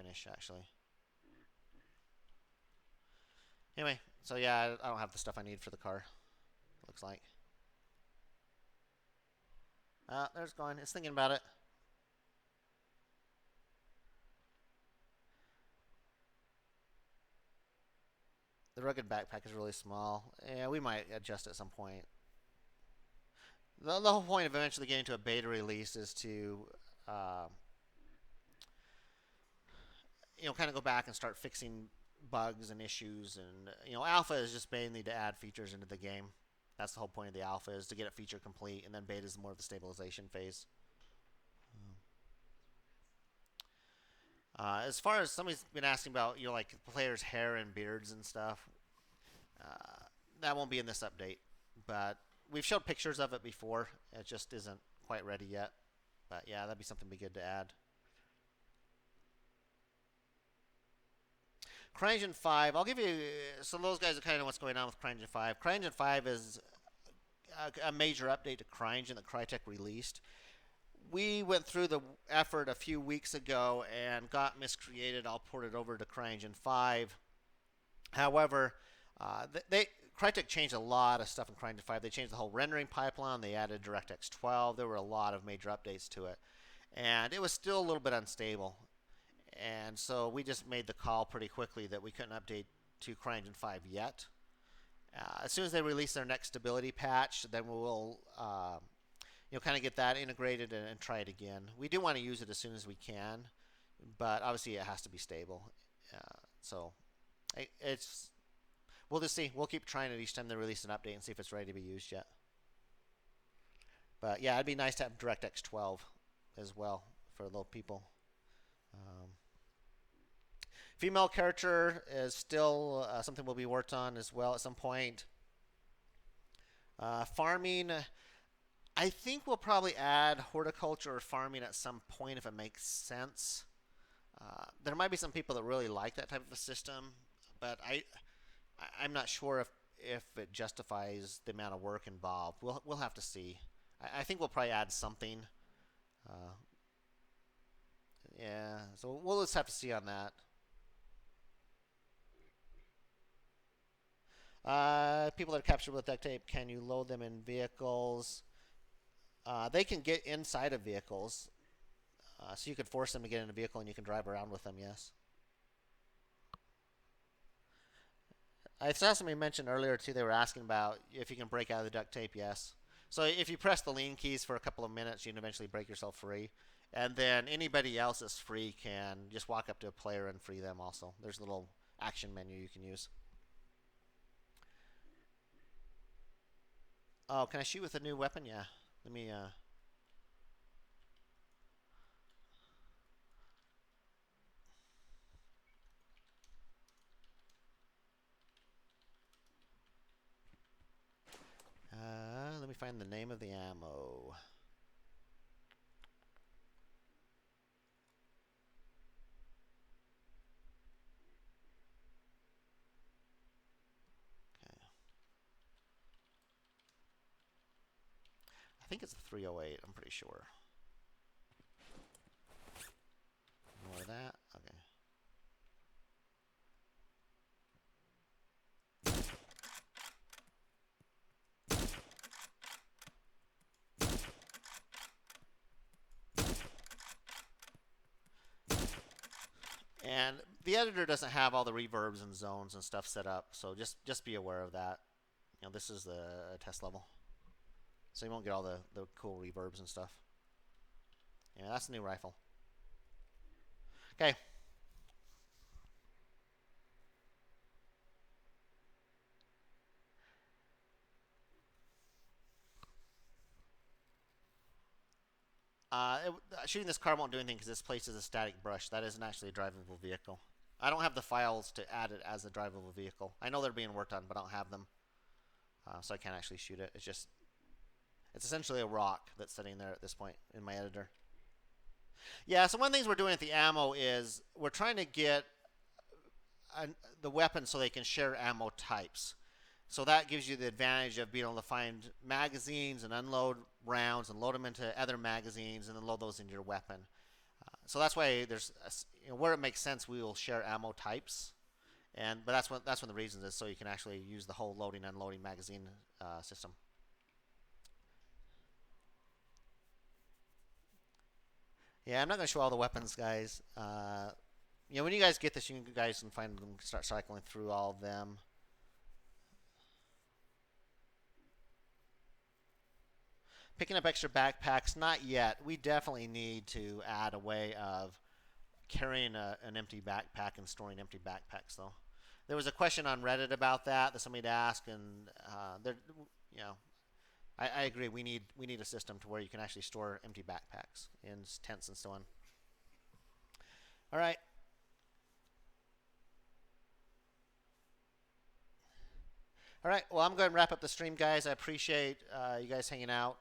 finish, actually. Anyway, so yeah, I don't have the stuff I need for the car, looks like. There's going. It's thinking about it. The rugged backpack is really small. Yeah, we might adjust at some point. The whole point of eventually getting to a beta release is to, kind of go back and start fixing bugs and issues. And, alpha is just mainly to add features into the game. That's the whole point of the alpha, is to get it feature complete, and then beta is more of the stabilization phase. As far as somebody's been asking about, like players' hair and beards and stuff, that won't be in this update. But we've showed pictures of it before. It just isn't quite ready yet. But yeah, that'd be something be good to add. CryEngine 5, I'll give you, so those guys are kind of know what's going on with CryEngine 5. CryEngine 5 is a major update to CryEngine that Crytek released. We went through the effort a few weeks ago and got Miscreated all ported over to CryEngine 5. However, Crytek changed a lot of stuff in CryEngine 5. They changed the whole rendering pipeline. They added DirectX 12. There were a lot of major updates to it. And it was still a little bit unstable. And so we just made the call pretty quickly that we couldn't update to CryEngine 5 yet. As soon as they release their next stability patch, then we'll kind of get that integrated and try it again. We do want to use it as soon as we can, but obviously it has to be stable. So we'll just see. We'll keep trying it each time they release an update and see if it's ready to be used yet. But yeah, it'd be nice to have DirectX 12 as well for little people. Female character is still something will be worked on as well at some point. Farming, I think we'll probably add horticulture or farming at some point if it makes sense. There might be some people that really like that type of a system, but I'm not sure if it justifies the amount of work involved. We'll have to see. I think we'll probably add something. Yeah, so we'll just have to see on that. People that are captured with duct tape, can you load them in vehicles? They can get inside of vehicles. So you could force them to get in a vehicle and you can drive around with them, yes. I saw somebody mention earlier too, they were asking about if you can break out of the duct tape, yes. So if you press the lean keys for a couple of minutes, you can eventually break yourself free. And then anybody else that's free can just walk up to a player and free them also. There's a little action menu you can use. Oh, can I shoot with a new weapon? Yeah. Let me, Okay. Let me find the name of the ammo. Okay. I think it's a 308, I'm pretty sure. More of that? Okay. And the editor doesn't have all the reverbs and zones and stuff set up, so just be aware of that. This is the test level, so you won't get all the cool reverbs and stuff. Yeah, that's a new rifle. Okay. Shooting this car won't do anything because this place is a static brush. That isn't actually a drivable vehicle. I don't have the files to add it as a drivable vehicle. I know they're being worked on, but I don't have them, so I can't actually shoot it. It's essentially a rock that's sitting there at this point in my editor. Yeah, so one of the things we're doing at the ammo is we're trying to get the weapons so they can share ammo types. So that gives you the advantage of being able to find magazines and unload rounds and load them into other magazines and then load those into your weapon. So that's why there's where it makes sense we will share ammo types, but that's one of the reasons is so you can actually use the whole loading and unloading magazine system. Yeah, I'm not going to show all the weapons, guys. When you guys get this, you guys can find them, start cycling through all of them. Picking up extra backpacks, not yet. We definitely need to add a way of carrying an empty backpack and storing empty backpacks, though. There was a question on Reddit about that somebody asked, and I agree. We need a system to where you can actually store empty backpacks in tents and so on. All right. All right. Well, I'm going to wrap up the stream, guys. I appreciate you guys hanging out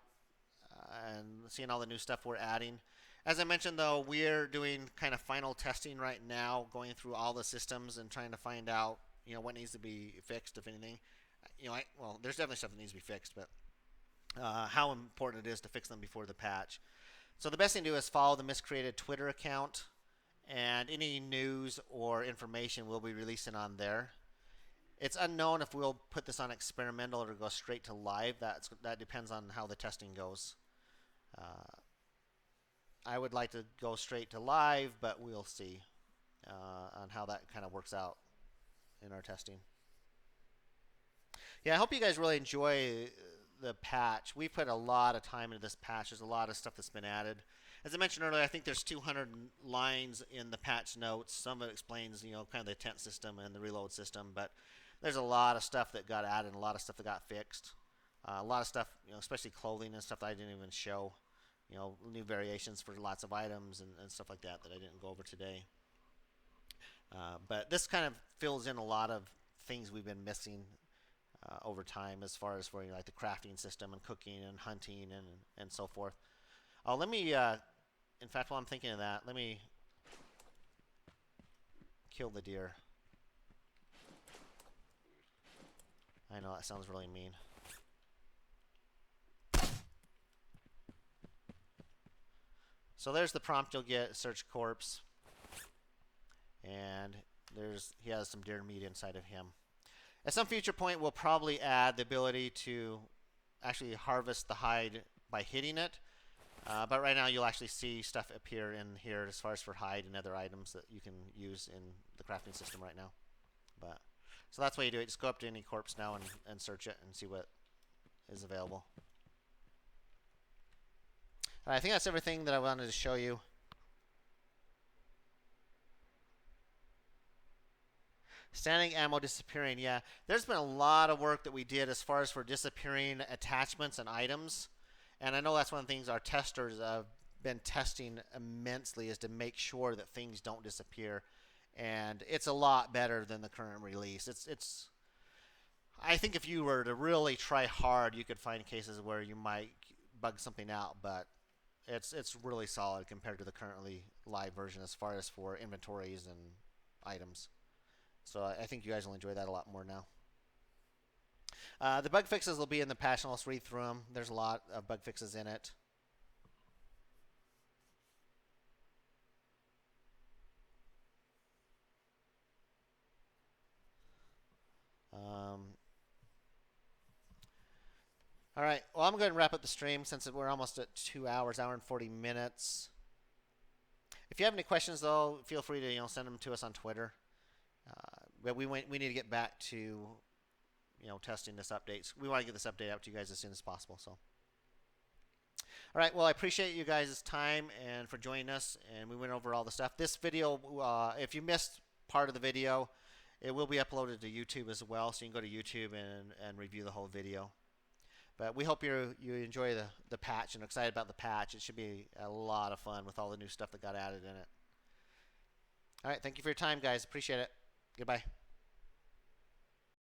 and seeing all the new stuff we're adding. As I mentioned, though, we're doing kind of final testing right now, going through all the systems and trying to find out, what needs to be fixed, if anything. There's definitely stuff that needs to be fixed, but how important it is to fix them before the patch. So the best thing to do is follow the Miscreated Twitter account, and any news or information we'll be releasing on there. It's unknown if we'll put this on experimental or go straight to live. That depends on how the testing goes. I would like to go straight to live, but we'll see on how that kind of works out in our testing. Yeah, I hope you guys really enjoy the patch. We put a lot of time into this patch. There's a lot of stuff that's been added. As I mentioned earlier, I think there's 200 lines in the patch notes. Some of it explains, kind of the tent system and the reload system, but there's a lot of stuff that got added and a lot of stuff that got fixed. A lot of stuff, especially clothing and stuff that I didn't even show. New variations for lots of items and stuff like that I didn't go over today. But this kind of fills in a lot of things we've been missing over time as far as for like the crafting system and cooking and hunting and so forth. Let me, in fact, while I'm thinking of that, let me kill the deer. I know that sounds really mean. So there's the prompt you'll get, search corpse. And he has some deer meat inside of him. At some future point, we'll probably add the ability to actually harvest the hide by hitting it. But right now, you'll actually see stuff appear in here as far as for hide and other items that you can use in the crafting system right now. So that's why you do it. Just go up to any corpse now and search it and see what is available. All right, I think that's everything that I wanted to show you. Standing ammo disappearing. Yeah, there's been a lot of work that we did as far as for disappearing attachments and items. And I know that's one of the things our testers have been testing immensely is to make sure that things don't disappear. And it's a lot better than the current release. I think if you were to really try hard, you could find cases where you might bug something out, but it's really solid compared to the currently live version as far as for inventories and items. So I think you guys will enjoy that a lot more now. The bug fixes will be in the patch, and let's read through them. There's a lot of bug fixes in it. All right. Well, I'm going to wrap up the stream since we're almost at 2 hours, hour and 40 minutes. If you have any questions, though, feel free to send them to us on Twitter. But we need to get back to testing this updates. We want to get this update out to you guys as soon as possible. So, all right. Well, I appreciate you guys' time and for joining us. And we went over all the stuff. This video, if you missed part of the video, it will be uploaded to YouTube as well. So you can go to YouTube and review the whole video. But we hope you enjoy the patch and are excited about the patch. It should be a lot of fun with all the new stuff that got added in it. All right. Thank you for your time, guys. Appreciate it. Goodbye.